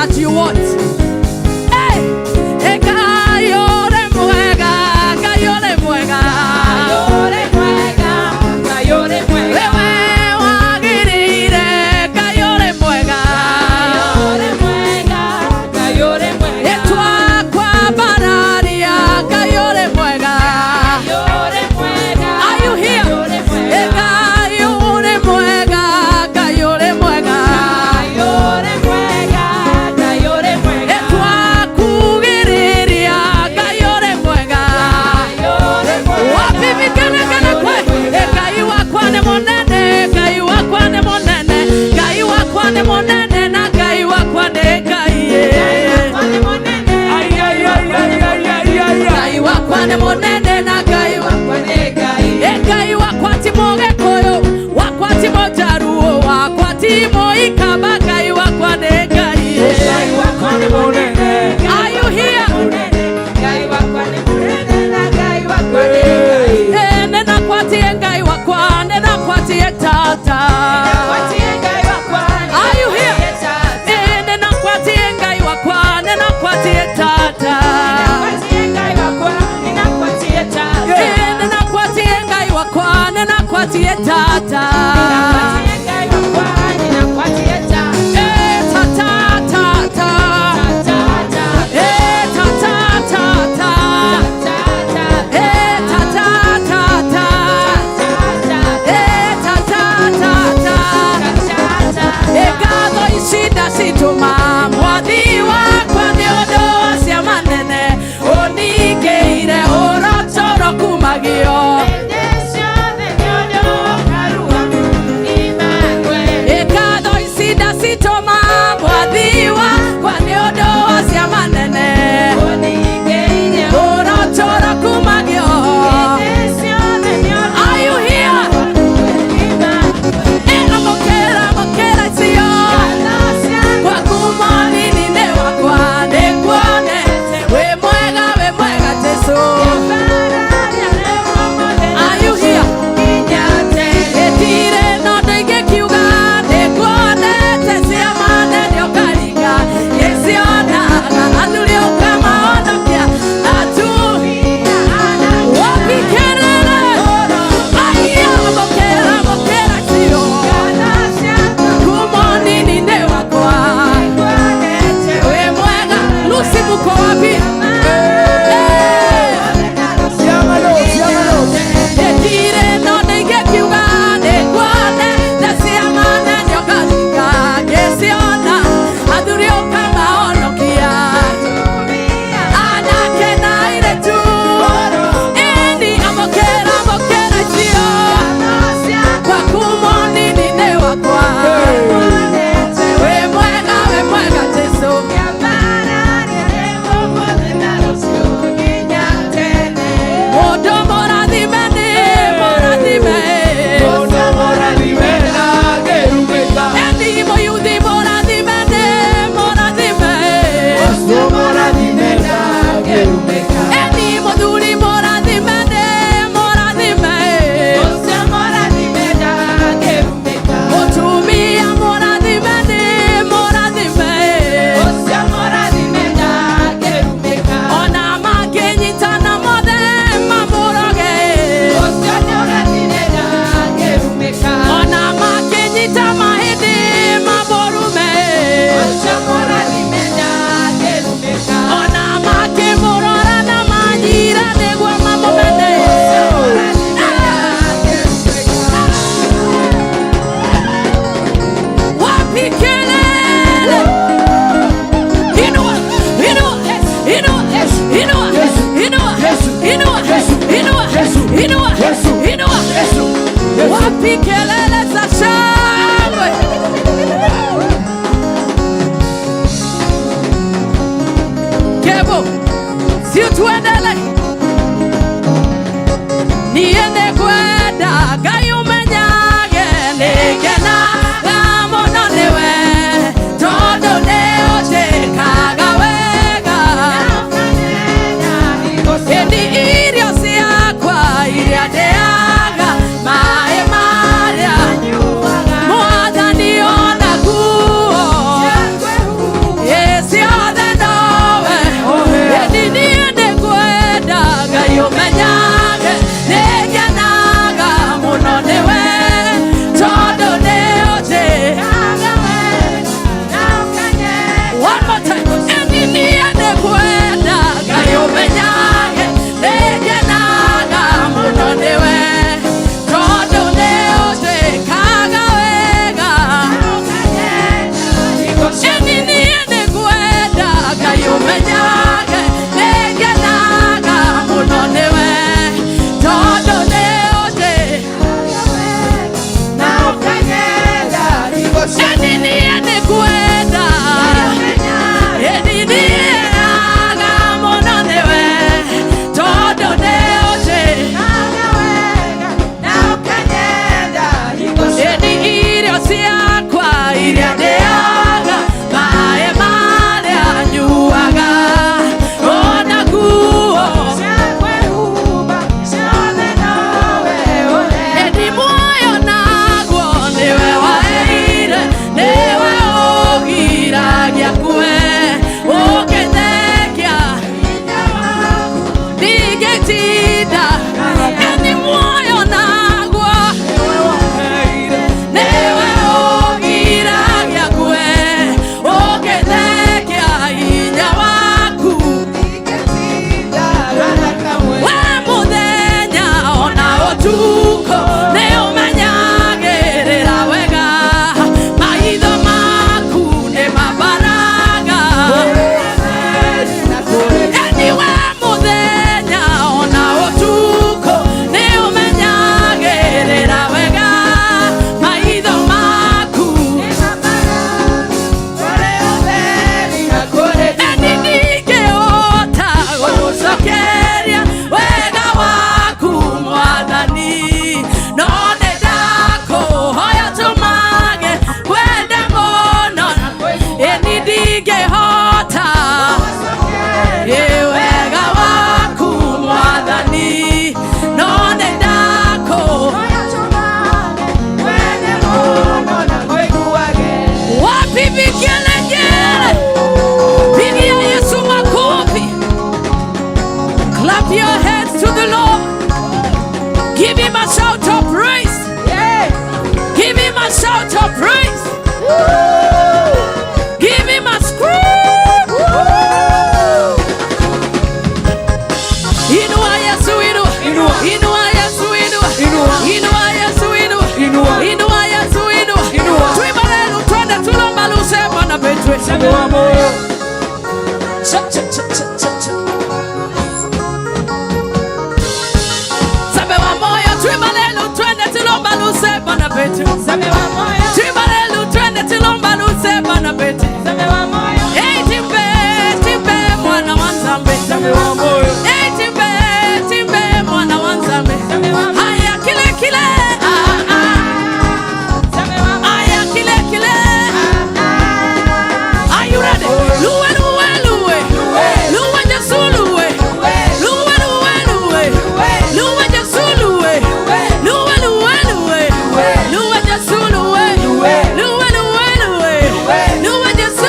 that you want. Hey, Ekayore mwega, Kayore mwega, Kayore mwega, Kayore mwega. Wewe wagirire, Kayore mwega, Kayore mwega, Kayore mwega. Etwa kwa bararia, Kayore mwega, Kayore mwega. Are you here? Ekayore mwega, Kayore mwega, Kayore mwega, Kayore mwega. Etwa kugiriria, Kayore mwega, Kayore mwega. Wapi vigelegele kwe? Ekai wakwa ni monene, Ekai wakwa ni monene, Ekai wakwa ni monene, na Ekai wakwa ni Ekai. Ekai wakwa ni monene, na Ekai wakwa ni Ekai. Ekai wakwa timo Gikuyu, wakwa timo Jaruo, wakwa timo Ikamba, Ekai wakwa ni Ekai. Ekai wakwa ni monene. Are you here? Ekai wakwa ni monene, na Ekai wakwa ni Ekai. Nena kwati Ekai wakwa, nena kwati Tata. Are you here? Nena kwati Ekai wakwa, nena kwati Tata. Nena kwati Ekai wakwa, nena kwati Tata. Tata, tata. Tata, tata. Ekado ishida situma mwathi wakwa ni undu cia manene unigeire urotoro kumagio. Ekado ishida situma mwathi wakwa ni undu cia manene urotoro kumagio. Are you here? Amokera sio kwa kumwamini ni wakwa nikuone we mwega Yesu. Are you here? Etire no ndingikiuga nikuonete cia manene ũkaringa gĩcionaga athuri ũkamahonokia atumia wapi kelele. Aya amokera sio kumwamini ni wakwa we mwega. Lucy muko wapi? Etire no ndingikiuga nikuonete cia manene ũkaringa gĩciona athuri ũkamahonokia anake na airĩtu. Eni amokera sio kwa kumwamini ni wakwa we mwega Yesu. Mũndũ mũrathime nĩ mũrathime. Eni mũyuthi mũrathime nĩ mũrathime. Eni mũthuri mũrathime nĩ mũrathime. Mũtumia mũrathime nĩ mũrathime. Ona mangĩnyitana mothe mamũroge. Ona mangĩnyita mahĩndĩ mamũrume. Ona mangĩmũrora na manyira nĩguo mamũmene. Wapi kelele? Inua. Wapi kelele za shangwe? Kebo, si tuendele niende kwenda Ngai umenyage nĩngena mũno nĩwe tondũ nĩũnjĩkaga wega. Ĩni irio ciakwa iria ndĩaga maĩ marĩa Mwathani onaguo Nigetinda Eni moyo nagwa Newe ogira gyakwe Ogethekia hinya waku We muthenya ona utuko Ni umenyagirira wega Maitho maku ni mabaraga Anyway muthenya ona utuko Ni umenyagirira wega Maitho maku ni mabaraga Eni ningĩhota gũgũcokeria wega waku Mwathani no nĩndakũhoya tũmage wende mũno Eni ndingĩhota wega waku Mwathani no nĩndakũhoya tũmage wende mũno na ngũiguage Wapi vigelegele Pigia Yesu makofi Clap your hands to the Lord Give him a shout of praise Give him a shout of praise Give him a scream Inua Yesu inua Inua Yesu inua Inua Yesu inua Inua Yesu inua Tuimba lelo twende tulomba lusema na betwe Sabe wa moyo. Cha cha cha cha cha cha. Sabe wa moyo tuimba lelo twende tulomba lusema na betwe Sabe wa moyo. Tuimba lelo twende tulomba lusema na betwe Sabe wa moyo. Hey timbe mwana wa Nzambe Sabe wa moyo. Hey timbe mwana wa Nzambe Sabe wa moyo. Haya kile Sabe wa moyo. Haya kile Are you ready? Luwe Yesu luwe Luwe Yesu luwe Luwe Yesu luwe Luwe Yesu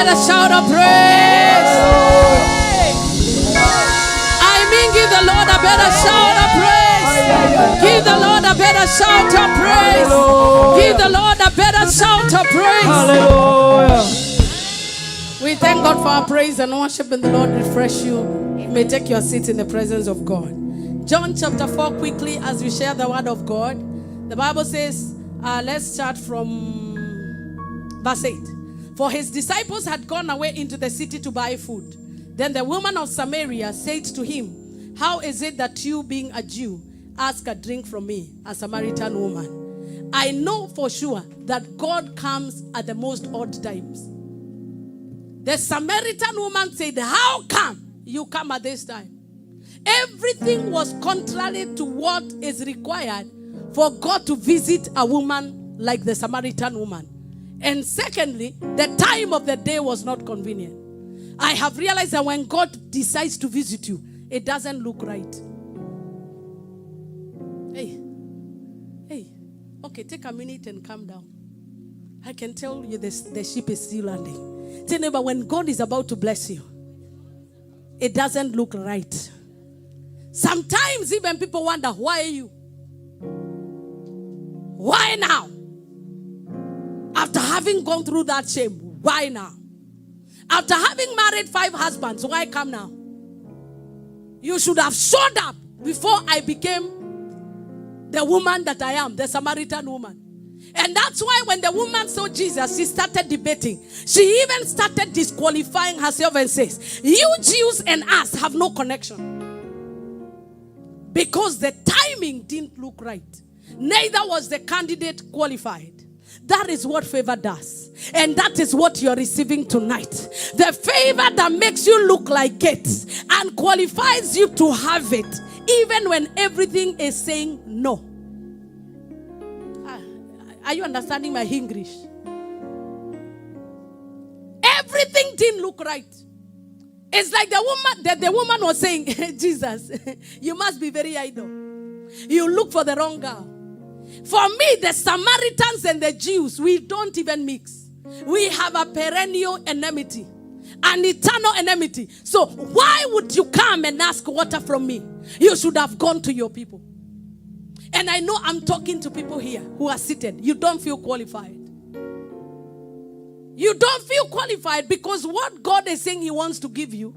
better shout of praise. I mean, give the Lord a better shout of praise. Give the Lord a better shout of praise. Give the Lord a better shout of praise. Hallelujah. We thank God for our praise and worship, and the Lord refresh you. You may take your seat in the presence of God. John chapter 4, quickly, as we share the word of God. The Bible says, let's start from verse 8. For his disciples had gone away into the city to buy food. Then the woman of Samaria said to him, how is it that you, being a Jew, ask a drink from me, a Samaritan woman? I know for sure that God comes at the most odd times. The Samaritan woman said, how come you come at this time? Everything was contrary to what is required for God to visit a woman like the Samaritan woman. And secondly, the time of the day was not convenient. I have realized that when God decides to visit you, it doesn't look right. Hey, okay, take a minute and calm down. I can tell you the ship is still landing. Tell me, but when God is about to bless you, it doesn't look right. Sometimes even people wonder, why are you? Why now? After having gone through that shame, why now? After having married 5 husbands, why come now? You should have showed up before I became the woman that I am, the Samaritan woman. And that's why when the woman saw Jesus, she started debating. She even started disqualifying herself and says, you Jews and us have no connection. Because the timing didn't look right. Neither was the candidate qualified. That is what favor does. And that is what you're receiving tonight. The favor that makes you look like it and qualifies you to have it, even when everything is saying no. Are you understanding my English? Everything didn't look right. It's like the woman was saying, Jesus, you must be very idle. You look for the wrong girl. For me, the Samaritans and the Jews, we don't even mix. We have a perennial enmity, an eternal enmity. So why would you come and ask water from me? You should have gone to your people. And I know I'm talking to people here who are seated. You don't feel qualified. You don't feel qualified because what God is saying He wants to give you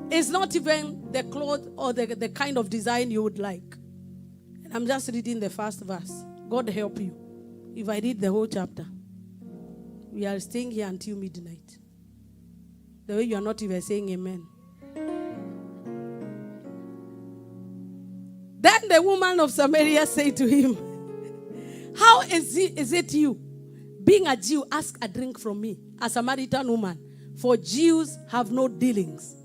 is not even the cloth or the kind of design you would like. And I'm just reading the first verse. God help you. If I read the whole chapter, we are staying here until midnight. The way you are not even saying amen. Then the woman of Samaria said to him, how is it you, being a Jew, ask a drink from me, a Samaritan woman? For Jews have no dealings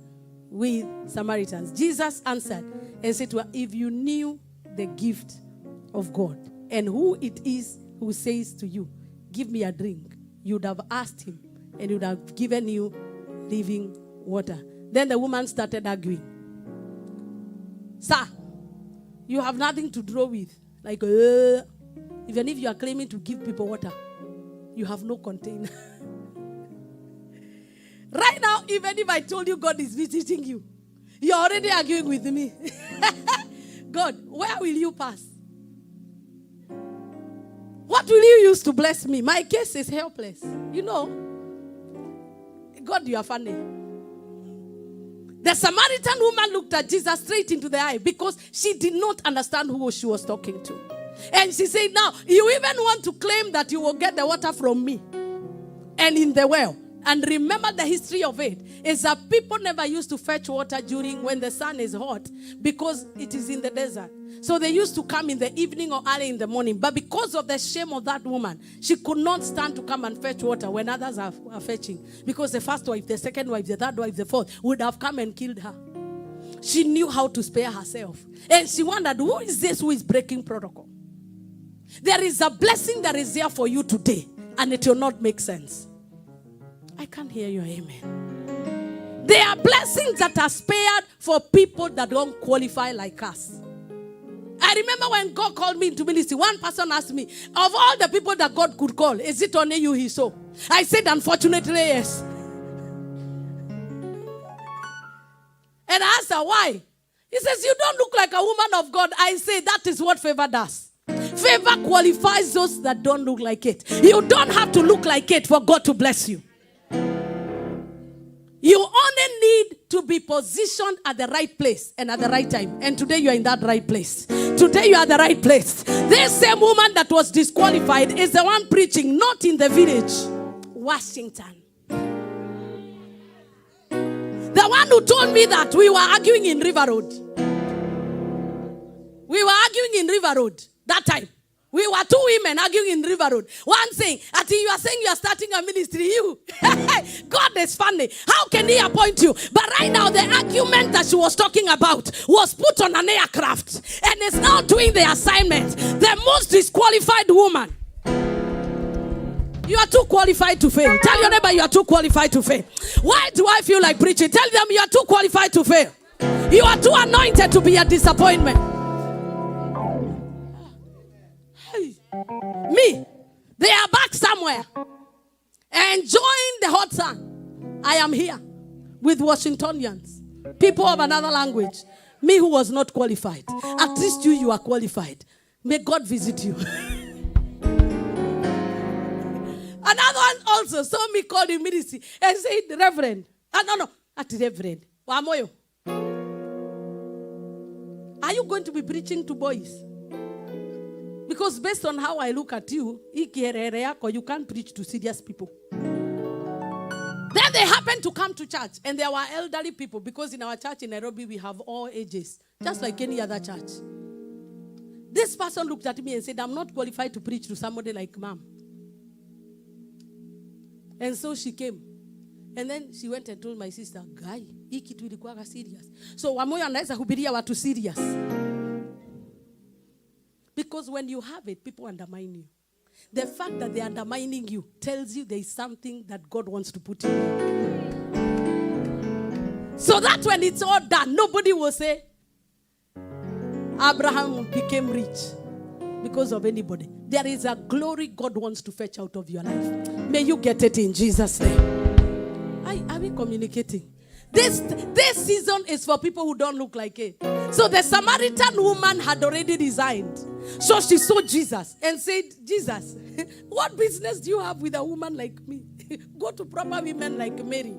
with Samaritans. Jesus answered and said to her, if you knew the gift of God and who it is who says to you, give me a drink, you would have asked him and he would have given you living water. Then the woman started arguing. Sir, you have nothing to draw with. Like, even if you are claiming to give people water, you have no container. Right now, even if I told you God is visiting you, you're already arguing with me. God, where will you pass? What will you use to bless me? My case is helpless. You know, God, you are funny. The Samaritan woman looked at Jesus straight into the eye because she did not understand who she was talking to. And she said, now, you even want to claim that you will get the water from me and in the well. And remember the history of it is that people never used to fetch water during when the sun is hot because it is in the desert. So they used to come in the evening or early in the morning. But because of the shame of that woman, she could not stand to come and fetch water when others are fetching. Because the first wife, the second wife, the third wife, the fourth would have come and killed her. She knew how to spare herself. And she wondered, who is this who is breaking protocol? There is a blessing that is there for you today. And it will not make sense. I can't hear you, amen. There are blessings that are spared for people that don't qualify like us. I remember when God called me into ministry, one person asked me, of all the people that God could call, is it only you he saw? I said, unfortunately, yes. And I asked her, why? He says, you don't look like a woman of God. I say, that is what favor does. Favor qualifies those that don't look like it. You don't have to look like it for God to bless you. You only need to be positioned at the right place and at the right time. And today you are in that right place. Today you are at the right place. This same woman that was disqualified is the one preaching, not in the village, Washington. The one who told me that we were arguing in River Road. We were arguing in River Road that time. We were two women arguing in River Road. One saying, Ati, you are saying you are starting a ministry. You, God is funny. How can he appoint you? But right now, the argument that she was talking about was put on an aircraft and is now doing the assignment. The most disqualified woman. You are too qualified to fail. Tell your neighbor you are too qualified to fail. Why do I feel like preaching? Tell them you are too qualified to fail. You are too anointed to be a disappointment. Me, they are back somewhere, enjoying the hot sun. I am here with Washingtonians, people of another language. Me who was not qualified. At least you are qualified. May God visit you. Another one also saw me called in ministry and said, Reverend. At Reverend Wamuyu. Are you going to be preaching to boys? Because based on how I look at you, you can't preach to serious people. Then they happened to come to church, and there were elderly people, because in our church in Nairobi, we have all ages, just like any other church. This person looked at me and said, I'm not qualified to preach to somebody like Mom. And so she came. And then she went and told my sister, Guy, hii kitu ilikuwa serious. So Wamuyu anaweza hubiria watu serious. Because when you have it, people undermine you. The fact that they're undermining you tells you there is something that God wants to put in you. So that when it's all done, nobody will say, Abraham became rich because of anybody. There is a glory God wants to fetch out of your life. May you get it in Jesus' name. Are we communicating? This season is for people who don't look like it. So the Samaritan woman had already resigned. So she saw Jesus and said, Jesus, what business do you have with a woman like me? Go to proper women like Mary.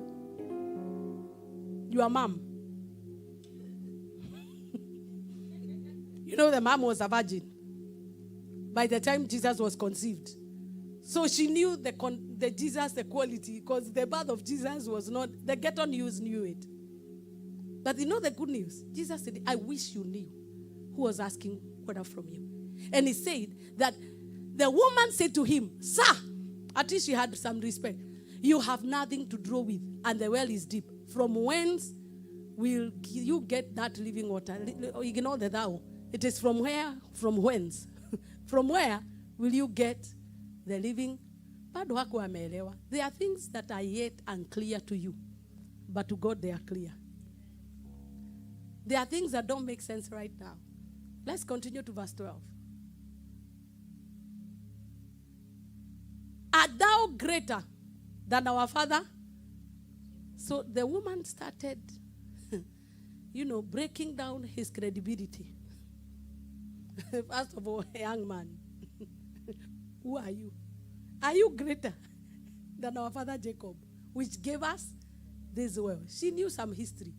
Your mom. You know the mom was a virgin by the time Jesus was conceived. So she knew the Jesus, the quality, because the birth of Jesus was not, the ghetto news knew it. But you know the good news? Jesus said, I wish you knew who was asking water from you. And he said that the woman said to him, Sir, at least she had some respect. You have nothing to draw with, and the well is deep. From whence will you get that living water? Ignore the thou. It is from where? From whence? From where will you get the living? There are things that are yet unclear to you, but to God they are clear. There are things that don't make sense right now. Let's continue to verse 12. Art thou greater than our father? So the woman started, breaking down his credibility. First of all, young man, who are you? Are you greater than our father Jacob, which gave us this well? She knew some history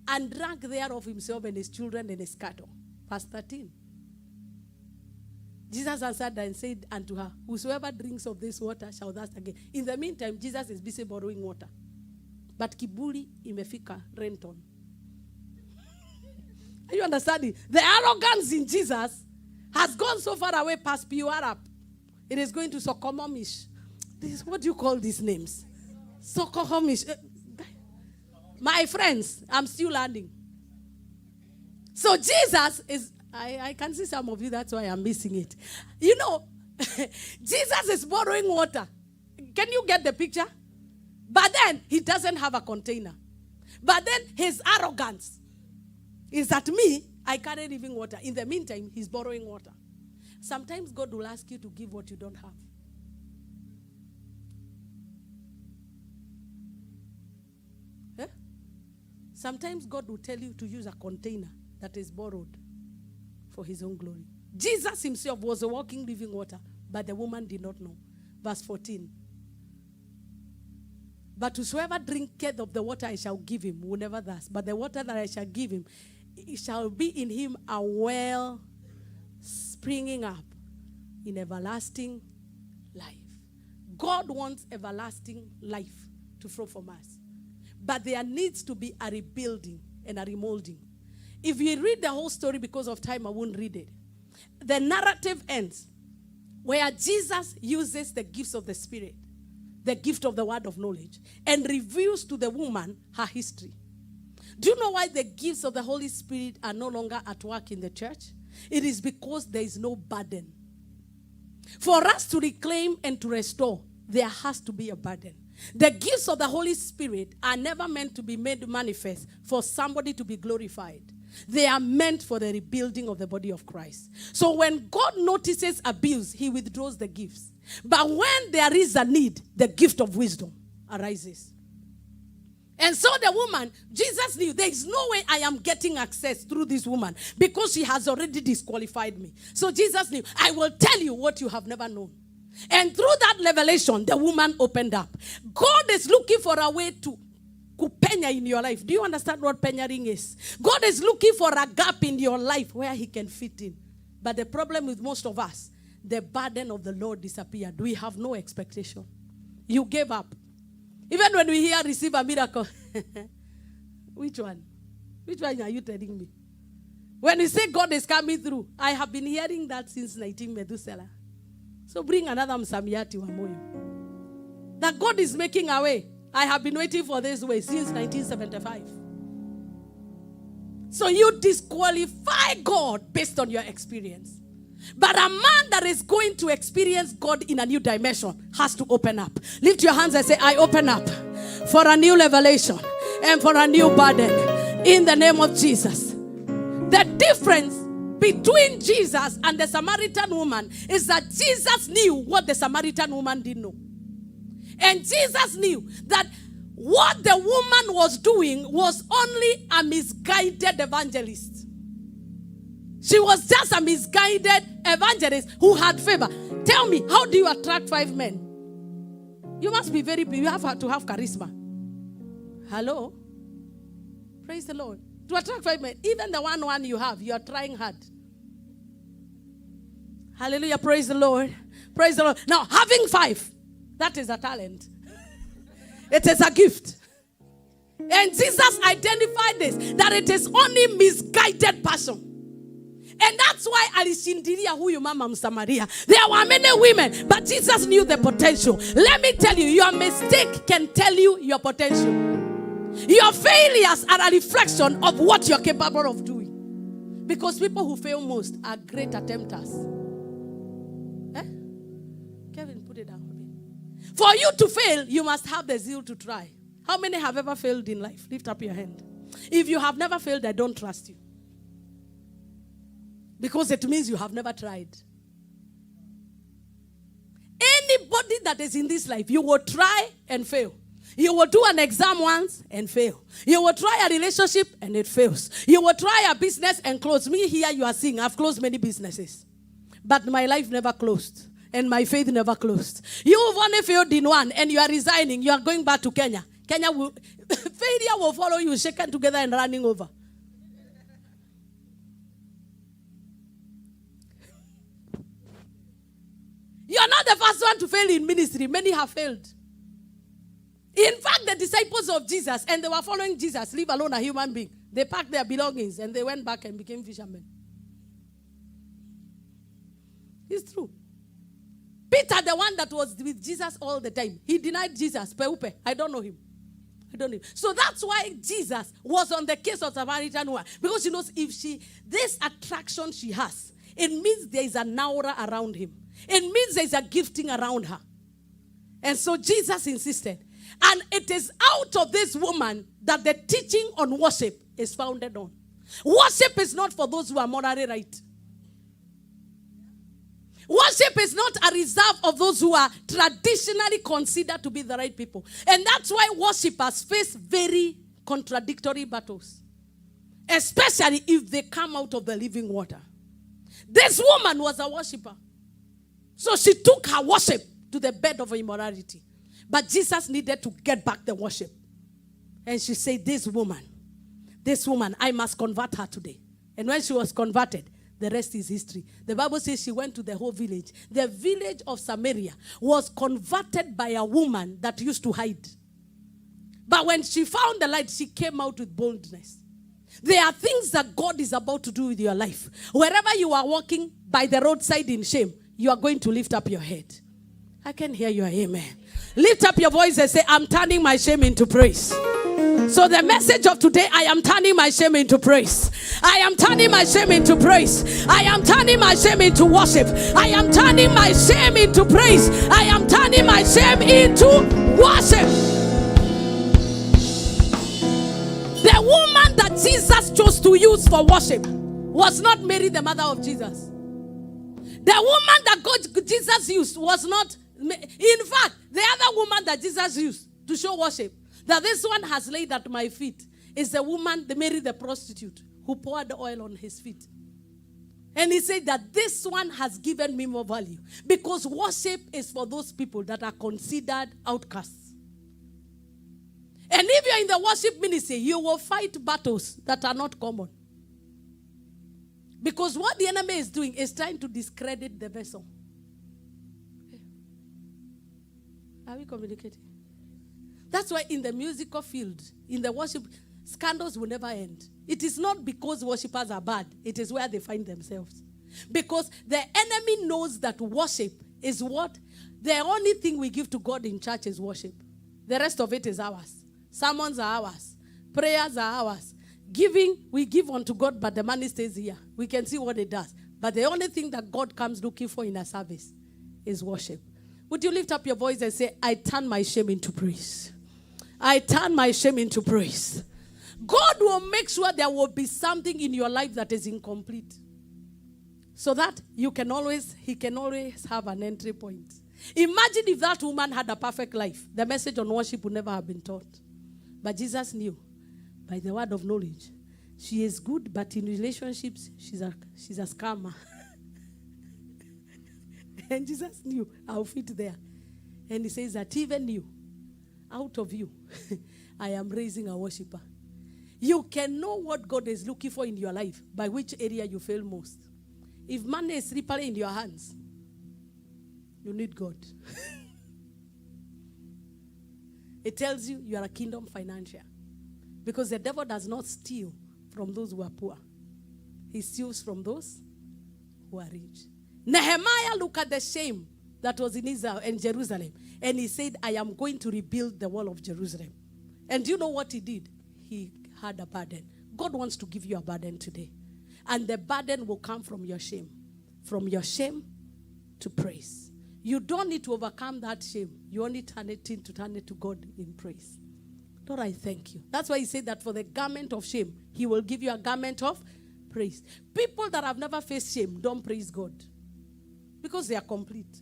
and drank thereof himself and his children and his cattle. Verse 13. Jesus answered and said unto her, whosoever drinks of this water shall thirst again. In the meantime, Jesus is busy borrowing water. But kiburi imefika Renton. Are you understanding? The arrogance in Jesus has gone so far away past pure Arab. It is going to Sokomomish. What do you call these names? Sokomomish. My friends, I'm still learning. So Jesus is, I can see some of you, that's why I'm missing it. Jesus is borrowing water. Can you get the picture? But then he doesn't have a container. But then his arrogance is that me, I carry living water. In the meantime, he's borrowing water. Sometimes God will ask you to give what you don't have. Sometimes God will tell you to use a container that is borrowed for his own glory. Jesus himself was a walking, living water, but the woman did not know. Verse 14. But whosoever drinketh of the water I shall give him will never thirst. But the water that I shall give him, it shall be in him a well springing up in everlasting life. God wants everlasting life to flow from us. But there needs to be a rebuilding and a remolding. If you read the whole story, because of time, I won't read it. The narrative ends where Jesus uses the gifts of the Spirit, the gift of the word of knowledge, and reveals to the woman her history. Do you know why the gifts of the Holy Spirit are no longer at work in the church? It is because there is no burden. For us to reclaim and to restore, there has to be a burden. The gifts of the Holy Spirit are never meant to be made manifest for somebody to be glorified. They are meant for the rebuilding of the body of Christ. So when God notices abuse, he withdraws the gifts. But when there is a need, the gift of wisdom arises. And so the woman, Jesus knew there is no way I am getting access through this woman because she has already disqualified me. So Jesus knew, I will tell you what you have never known. And through that revelation, the woman opened up. God is looking for a way to penya in your life. Do you understand what penyering is? God is looking for a gap in your life where he can fit in. But the problem with most of us, the burden of the Lord disappeared. We have no expectation. You gave up. Even when we hear receive a miracle. Which one? Which one are you telling me? When we say God is coming through, I have been hearing that since 19 Methuselah. So bring another Msamiati Wamuyu. That God is making a way. I have been waiting for this way since 1975. So you disqualify God based on your experience. But a man that is going to experience God in a new dimension has to open up. Lift your hands and say, I open up for a new revelation and for a new burden in the name of Jesus. The difference between Jesus and the Samaritan woman is that Jesus knew what the Samaritan woman didn't know. And Jesus knew that what the woman was doing was only a misguided evangelist. She was just a misguided evangelist who had favor. Tell me, how do you attract 5 men? You must be you have to have charisma. Hello? Praise the Lord. To attract 5 men, even the one you have, you are trying hard. Hallelujah, praise the Lord. Praise the Lord. Now, having 5, that is a talent. It is a gift. And Jesus identified this, that it is only misguided passion. And that's why alishindiria huyu mama Msamaria. There were many women, but Jesus knew the potential. Let me tell you, your mistake can tell you your potential. Your failures are a reflection of what you're capable of doing. Because people who fail most are great attempters. Kevin, put it down a bit. For you to fail, you must have the zeal to try. How many have ever failed in life? Lift up your hand. If you have never failed, I don't trust you. Because it means you have never tried. Anybody that is in this life, you will try and fail. You will do an exam once and fail. You will try a relationship and it fails. You will try a business and close. Me here you are seeing, I've closed many businesses. But my life never closed. And my faith never closed. You've only failed in one and you are resigning. You are going back to Kenya. Failure will follow you, shaken together and running over. You are not the first one to fail in ministry. Many have failed. In fact, the disciples of Jesus, and they were following Jesus, leave alone a human being. They packed their belongings and they went back and became fishermen. It's true. Peter, the one that was with Jesus all the time, he denied Jesus. Peupe, I don't know him. So that's why Jesus was on the case of Samaritan woman. Because she knows this attraction she has, it means there is an aura around him. It means there is a gifting around her. And so Jesus insisted. And it is out of this woman that the teaching on worship is founded on. Worship is not for those who are morally right. Worship is not a reserve of those who are traditionally considered to be the right people. And that's why worshipers face very contradictory battles, especially if they come out of the living water. This woman was a worshiper. So she took her worship to the bed of immorality. But Jesus needed to get back the worship. And she said, this woman, I must convert her today. And when she was converted, the rest is history. The Bible says she went to the whole village. The village of Samaria was converted by a woman that used to hide. But when she found the light, she came out with boldness. There are things that God is about to do with your life. Wherever you are walking by the roadside in shame, you are going to lift up your head. I can hear your amen. Lift up your voice and say, I'm turning my shame into praise. So the message of today, I am turning my shame into praise. I am turning my shame into praise. I am turning my shame into worship. I am turning my shame into praise. I am turning my shame into worship. The woman that Jesus chose to use for worship was not Mary, the mother of Jesus. The woman that Jesus used was not, in fact, the other woman that Jesus used to show worship, that this one has laid at my feet, is the woman, the Mary the prostitute, who poured the oil on his feet. And he said that this one has given me more value, because worship is for those people that are considered outcasts. And if you're in the worship ministry, you will fight battles that are not common. Because what the enemy is doing is trying to discredit the vessel. Are we communicating? That's why in the musical field, in the worship, scandals will never end. It is not because worshippers are bad. It is where they find themselves. Because the enemy knows that worship is what? The only thing we give to God in church is worship. The rest of it is ours. Sermons are ours. Prayers are ours. Giving, we give unto God, but the money stays here. We can see what it does. But the only thing that God comes looking for in a service is worship. Would you lift up your voice and say, I turn my shame into praise. I turn my shame into praise. God will make sure there will be something in your life that is incomplete. So that he can always have an entry point. Imagine if that woman had a perfect life. The message on worship would never have been taught. But Jesus knew, by the word of knowledge, she is good, but in relationships, she's a scammer. And Jesus knew I'll fit there. And he says that even you, out of you, I am raising a worshiper. You can know what God is looking for in your life by which area you fail most. If money is slippery in your hands, you need God. It tells you you are a kingdom financier. Because the devil does not steal from those who are poor. He steals from those who are rich. Nehemiah looked at the shame that was in Israel and Jerusalem. And he said, I am going to rebuild the wall of Jerusalem. And do you know what he did? He had a burden. God wants to give you a burden today. And the burden will come from your shame. From your shame to praise. You don't need to overcome that shame. You only turn it to God in praise. Lord, I thank you. That's why he said that for the garment of shame, he will give you a garment of praise. People that have never faced shame don't praise God. Because they are complete.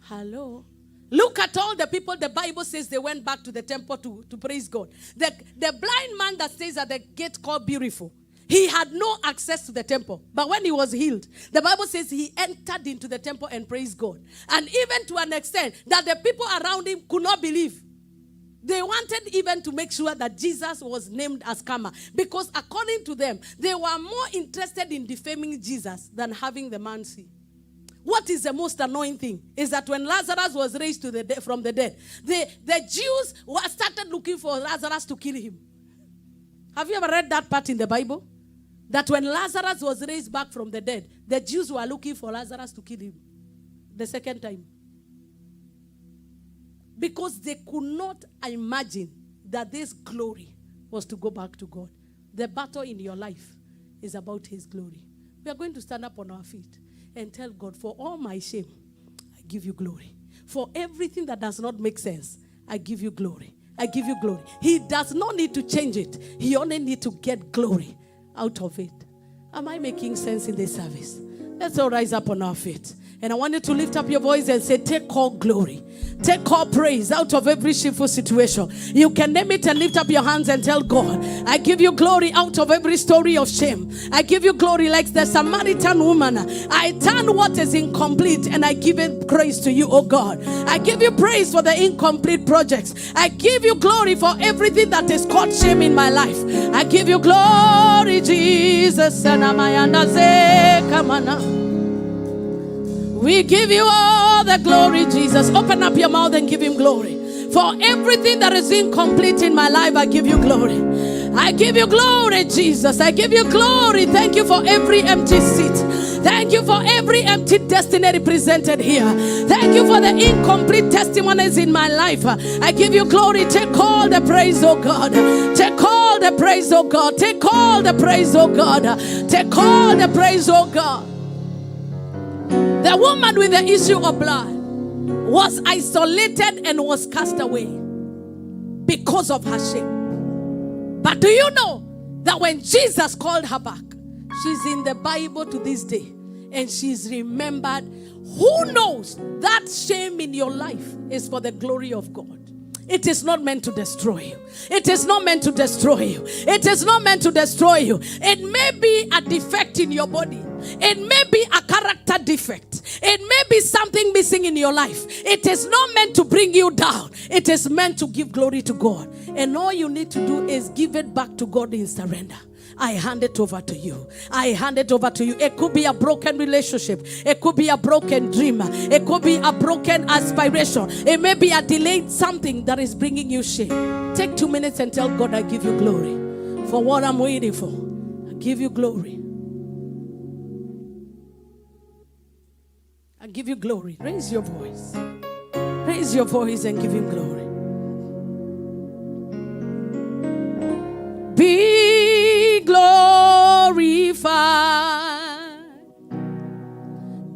Hello? Look at all the people the Bible says they went back to the temple to praise God. The blind man that stays at the gate called Beautiful, he had no access to the temple. But when he was healed, the Bible says he entered into the temple and praised God. And even to an extent that the people around him could not believe. They wanted even to make sure that Jesus was named as Kama. Because according to them, they were more interested in defaming Jesus than having the man see. What is the most annoying thing is that when Lazarus was raised from the dead, the Jews started looking for Lazarus to kill him. Have you ever read that part in the Bible? That when Lazarus was raised back from the dead, the Jews were looking for Lazarus to kill him. The second time. Because they could not imagine that this glory was to go back to God. The battle in your life is about his glory. We are going to stand up on our feet and tell God, for all my shame, I give you glory. For everything that does not make sense, I give you glory. I give you glory. He does not need to change it. He only needs to get glory out of it. Am I making sense in this service? Let's all rise up on our feet And I want you to lift up your voice and say, take all glory. Take all praise out of every shameful situation. You can name it and lift up your hands and tell God, I give you glory out of every story of shame. I give you glory like the Samaritan woman. I turn what is incomplete and I give it praise to you, oh God. I give you praise for the incomplete projects. I give you glory for everything that is called shame in my life. I give you glory, Jesus. We give you all the glory, Jesus. Open up your mouth and give him glory. For everything that is incomplete in my life, I give you glory. I give you glory, Jesus. I give you glory. Thank you for every empty seat. Thank you for every empty destiny represented here. Thank you for the incomplete testimonies in my life. I give you glory. Take all the praise, oh God. Take all the praise, oh God. Take all the praise, oh God. Take all the praise, oh God. The woman with the issue of blood was isolated and was cast away because of her shame. But do you know that when Jesus called her back, she's in the Bible to this day and she's remembered? Who knows that shame in your life is for the glory of God? It is not meant to destroy you. It is not meant to destroy you. It is not meant to destroy you. It may be a defect in your body. It may be a character defect. It may be something missing in your life. It is not meant to bring you down. It is meant to give glory to God. And all you need to do is give it back to God in surrender. I hand it over to you. I hand it over to you. It could be a broken relationship. It could be a broken dream. It could be a broken aspiration. It may be a delayed something that is bringing you shame. Take 2 minutes and tell God, I give you glory for what I'm waiting for. I give you glory. I give you glory. Raise your voice. Raise your voice and give him glory. Be glorified.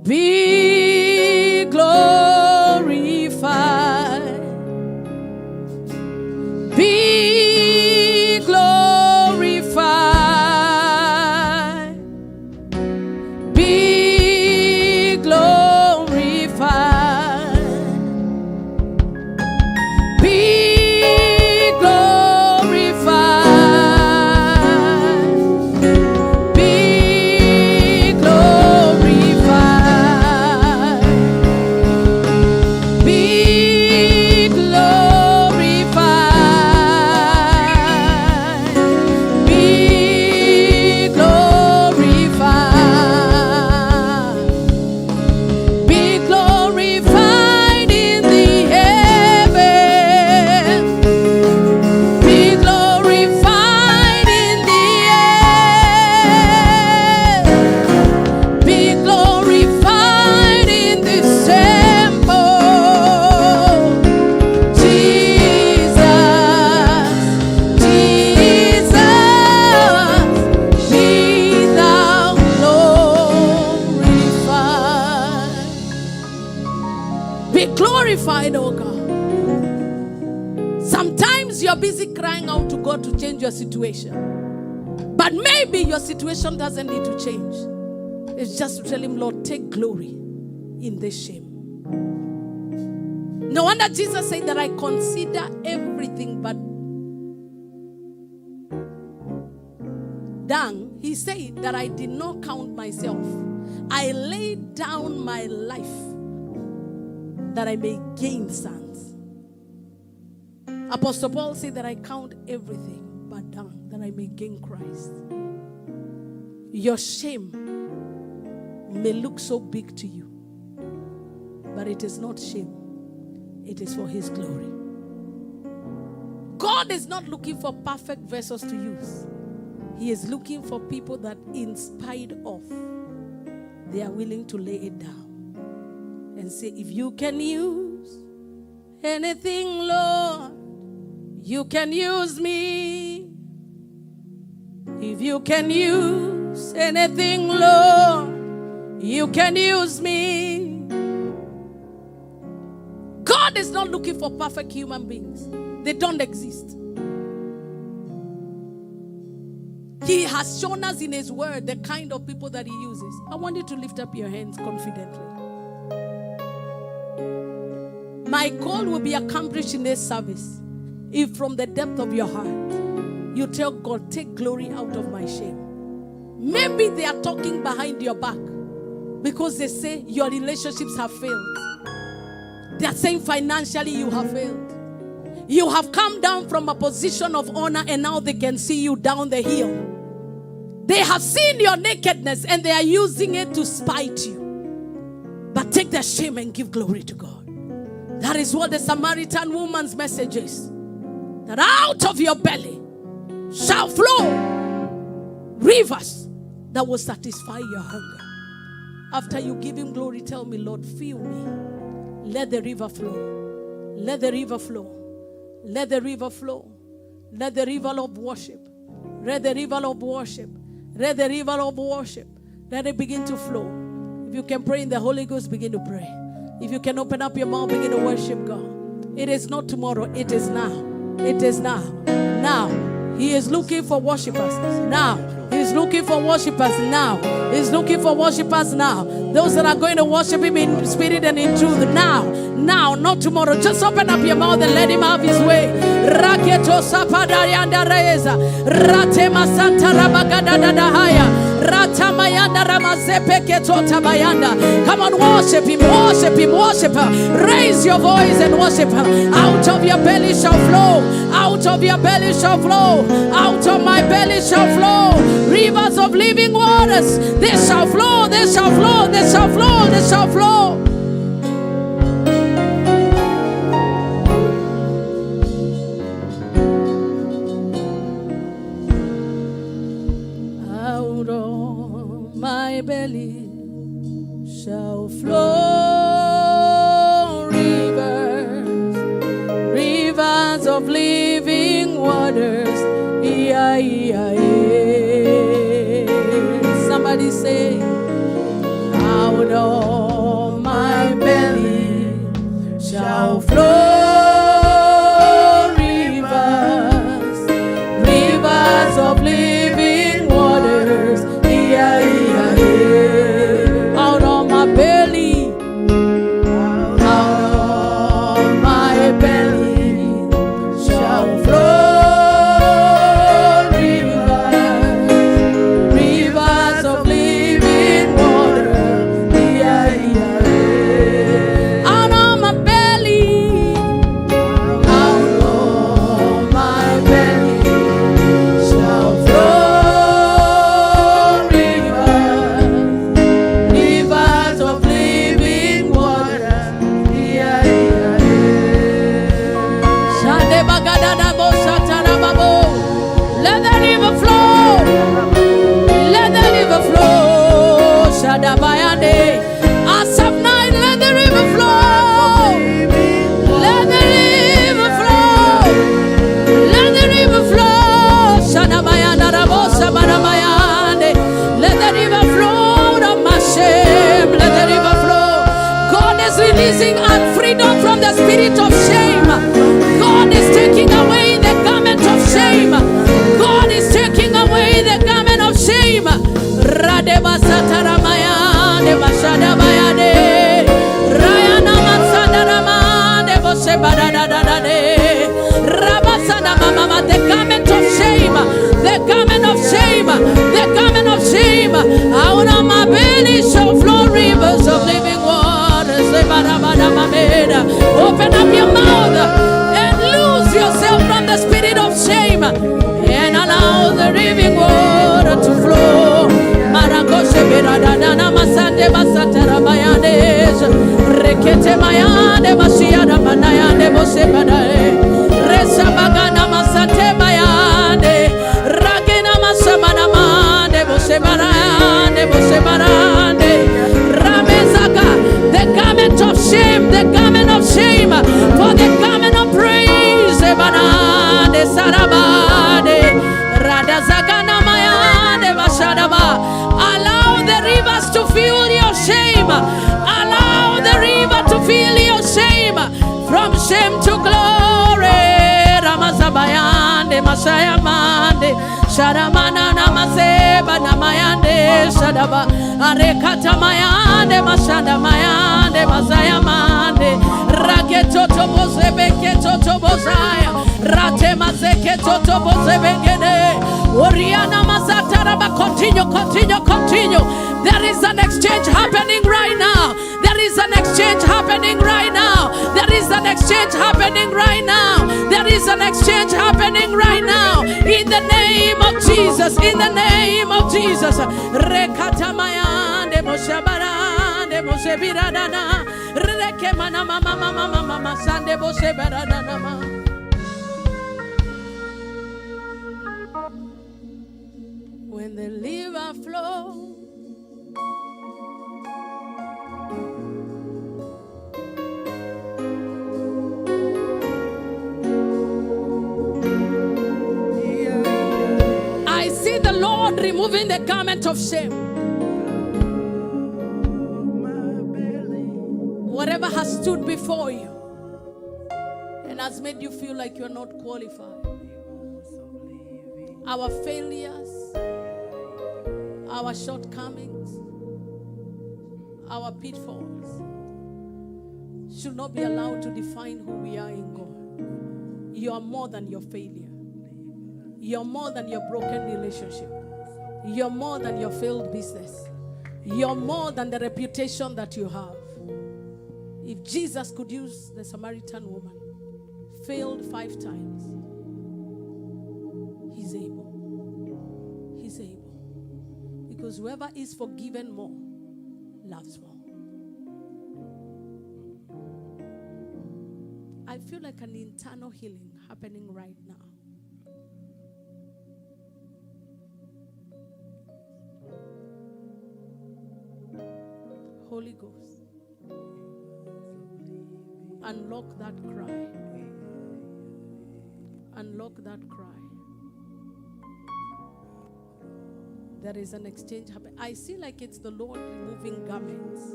Be glorified. Be glorified. Be glorified. Be glorified. Be glorified. Be glorified. Be glorified. Be glorified in the heavens. Be glorified in the air. Be glorified in this temple. Jesus, Jesus, be thou glorified. Be glorified, oh God. Sometimes you're busy crying out to God to change your situation. But maybe your situation doesn't need to change. It's just to tell him, Lord, take glory in this shame. No wonder Jesus said that I consider everything but dung. He said that I did not count myself. I laid down my life that I may gain sons. Apostle Paul said that I count everything but dung that I may gain Christ. Your shame may look so big to you, but it is not shame. It is for his glory. God is not looking for perfect vessels to use. He is looking for people that in spite of, they are willing to lay it down and say, if you can use anything, Lord, you can use me. If you can use anything, Lord, you can use me. God is not looking for perfect human beings. They don't exist. He has shown us in his word the kind of people that he uses. I want you to lift up your hands confidently. My call will be accomplished in this service if from the depth of your heart you tell God, take glory out of my shame. Maybe they are talking behind your back because they say your relationships have failed. They are saying financially you have failed. You have come down from a position of honor and now they can see you down the hill. They have seen your nakedness and they are using it to spite you. But take the shame and give glory to God. That is what the Samaritan woman's message is. That out of your belly shall flow rivers that will satisfy your hunger. After you give him glory, tell me, Lord, fill me. Let the river flow. Let the river flow. Let the river flow. Let the river of worship. Let the river of worship. Let the river of worship. Let it begin to flow. If you can pray in the Holy Ghost, begin to pray. If you can open up your mouth, begin to worship God. It is not tomorrow. It is now. It is now. Now. He is looking for worshipers. Now. He is looking for worshipers now. He is looking for worshipers now. Those that are going to worship him in spirit and in truth now. Now, not tomorrow. Just open up your mouth and let him have his way. Raketo sapadayanda reza. Ratema santa rabagadadahaya. Ratamayanda ramazepeketo bayanda. Come on, worship him, worship him, worship her. Raise your voice and worship her. Out of your belly shall flow. Out of your belly shall flow. Out of my belly shall flow rivers of living waters. They shall flow, they shall flow, they shall flow, they shall flow. Out of my belly shall flow rivers, rivers of living waters. Somebody say, out of my belly shall flow rivers, rivers of living waters. Out of my belly, out of my belly shall flow Asaph night, let the river flow. Let the river flow. Let the river flow. Shadabayanda rabosa barabayande. Let the river flow out of my shame. Let the river flow. God is releasing our freedom from the spirit of shame. God is taking away the garment of shame. God is taking away the garment of shame. Radeba sataramaya. Bashada bayade Rayana Masada Ramade Boshe Badadadade Rabasana Mama, the garment of shame, the garment of shame, the garment of shame. Out of my belly shall flow rivers of living waters. Open up your mouth and lose yourself from the spirit of shame and allow the living water to flow. Marakoshe Beradana Masande Basatara Bayanes Rekete Mayane Basiada Manayane Bose Badae Resa Bagana Masate Bayane Ragena Masamana Mane Bose Barane Bose Barane Ramezaka, the garment of shame, the garment of shame for the garment of praise. Banane Sarabade Radazagana Mayane Bashadaba. Allow the rivers to fill your shame. Allow the river to fill your shame. From shame to glory. Ramazabayande Masayamande Sharamana Namaseba Namayande Shadaba Arekata Mayande Mashada Mayande Masayamande Raketo Continue. There is an exchange happening right now. There is an exchange happening right now. There is an exchange happening right now. There is an exchange happening right now. In the name of Jesus. In the name of Jesus. When the river flows, I see the Lord removing the garment of shame. Whatever has stood before you and has made you feel like you're not qualified. Our failures, our shortcomings, our pitfalls should not be allowed to define who we are in God. You are more than your failure. You're more than your broken relationship. You're more than your failed business. You're more than the reputation that you have. If Jesus could use the Samaritan woman, failed 5 times, He's able. He's able. Because whoever is forgiven more, loves more. I feel like an internal healing happening right now. Holy Ghost, unlock that cry. Unlock that cry. There is an exchange happening. I see like it's the Lord removing garments.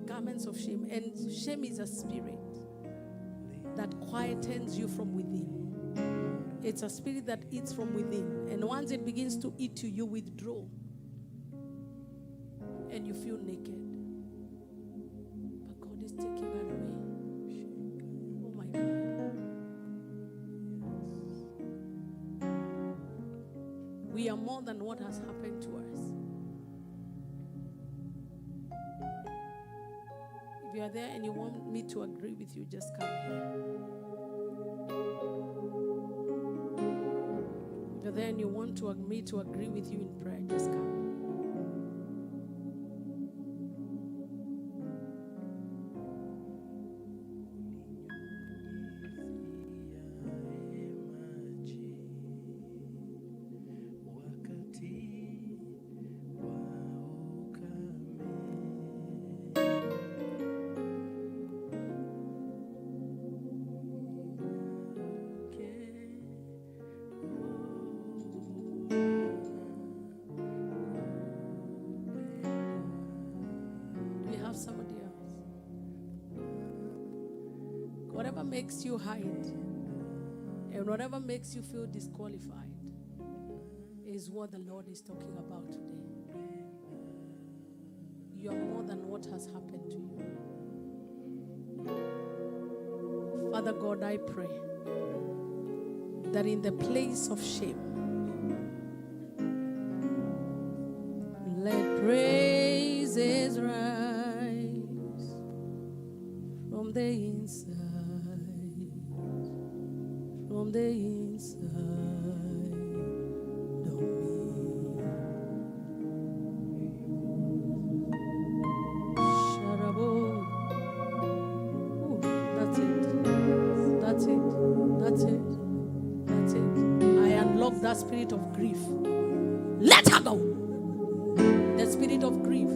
Garments of shame. And shame is a spirit that quietens you from within. It's a spirit that eats from within. And once it begins to eat you withdraw. And you feel naked. But God is taking that away. Oh my God. We are more than what has happened to us. If you are there and you want me to agree with you, just come here. If you're there and you want me to agree with you in prayer, just come. Somebody else. Whatever makes you hide and whatever makes you feel disqualified is what the Lord is talking about today. You are more than what has happened to you. Father God, I pray that in the place of shame, let praises rise from the inside of me. Sharabo. Ooh, that's it. I unlock that spirit of grief. Let her go. The spirit of grief.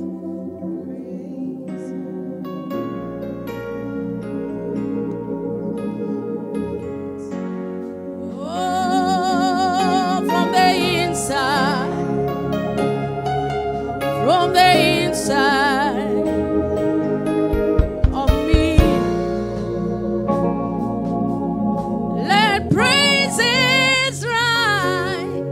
From the inside of me, let praises rise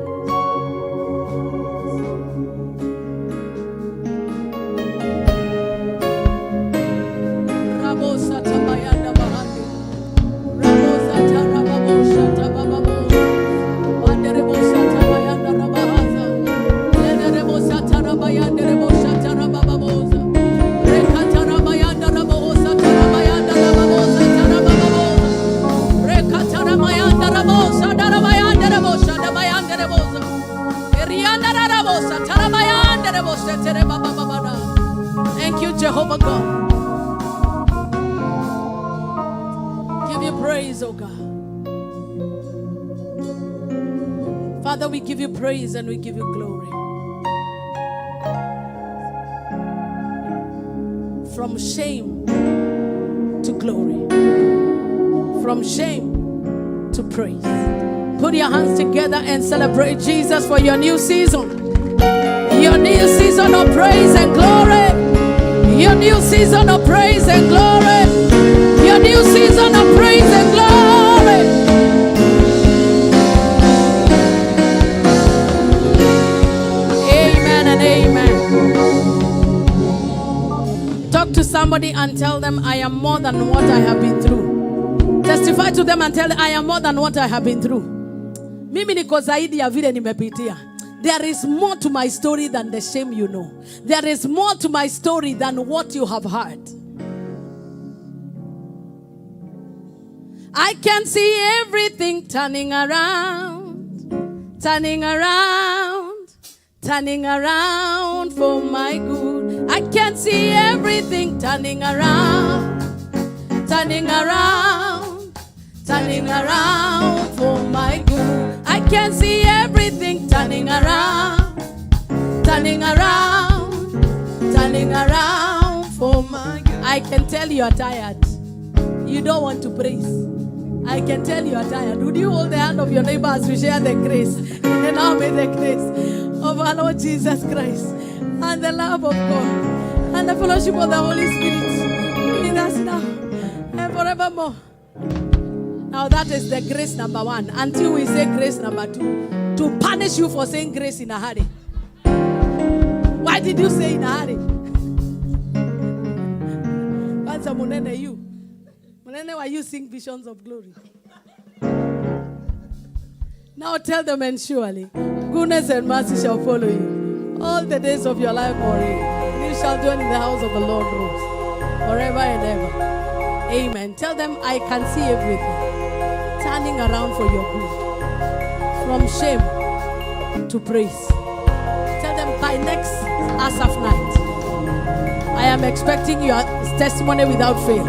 praise, oh God. Father, we give you praise and we give you glory. From shame to glory. From shame to praise. Put your hands together and celebrate Jesus for your new season. Your new season of praise and glory. Your new season of praise and glory. Your new season of praise and glory. Amen and amen. Talk to somebody and tell them, I am more than what I have been through. Testify to them and tell them, I am more than what I have been through. Mimi niko zaidi ya vile nimepitia. There is more to my story than the shame you know. There is more to my story than what you have heard. I can see everything turning around, turning around, turning around for my good. I can see everything turning around, turning around, turning around for my good. I can see everything turning around, turning around, turning around for my good. I can tell you are tired. You don't want to praise. I can tell you are tired. Would you hold the hand of your neighbor as we share the grace? And now may the grace of our Lord Jesus Christ and the love of God and the fellowship of the Holy Spirit be with us now and forevermore. Now that is the grace number 1. Until we say grace number 2. To punish you for saying grace in a hurry. Why did you say in a hurry? What's a munene you? Munene, why you sing visions of glory? Now tell them, and surely goodness and mercy shall follow you all the days of your life, Maureen. You shall dwell in the house of the Lord forever and ever. Amen. Tell them, I can see everything turning around for your good. From shame to praise. Tell them, by next Asaph night, I am expecting your testimony without fail.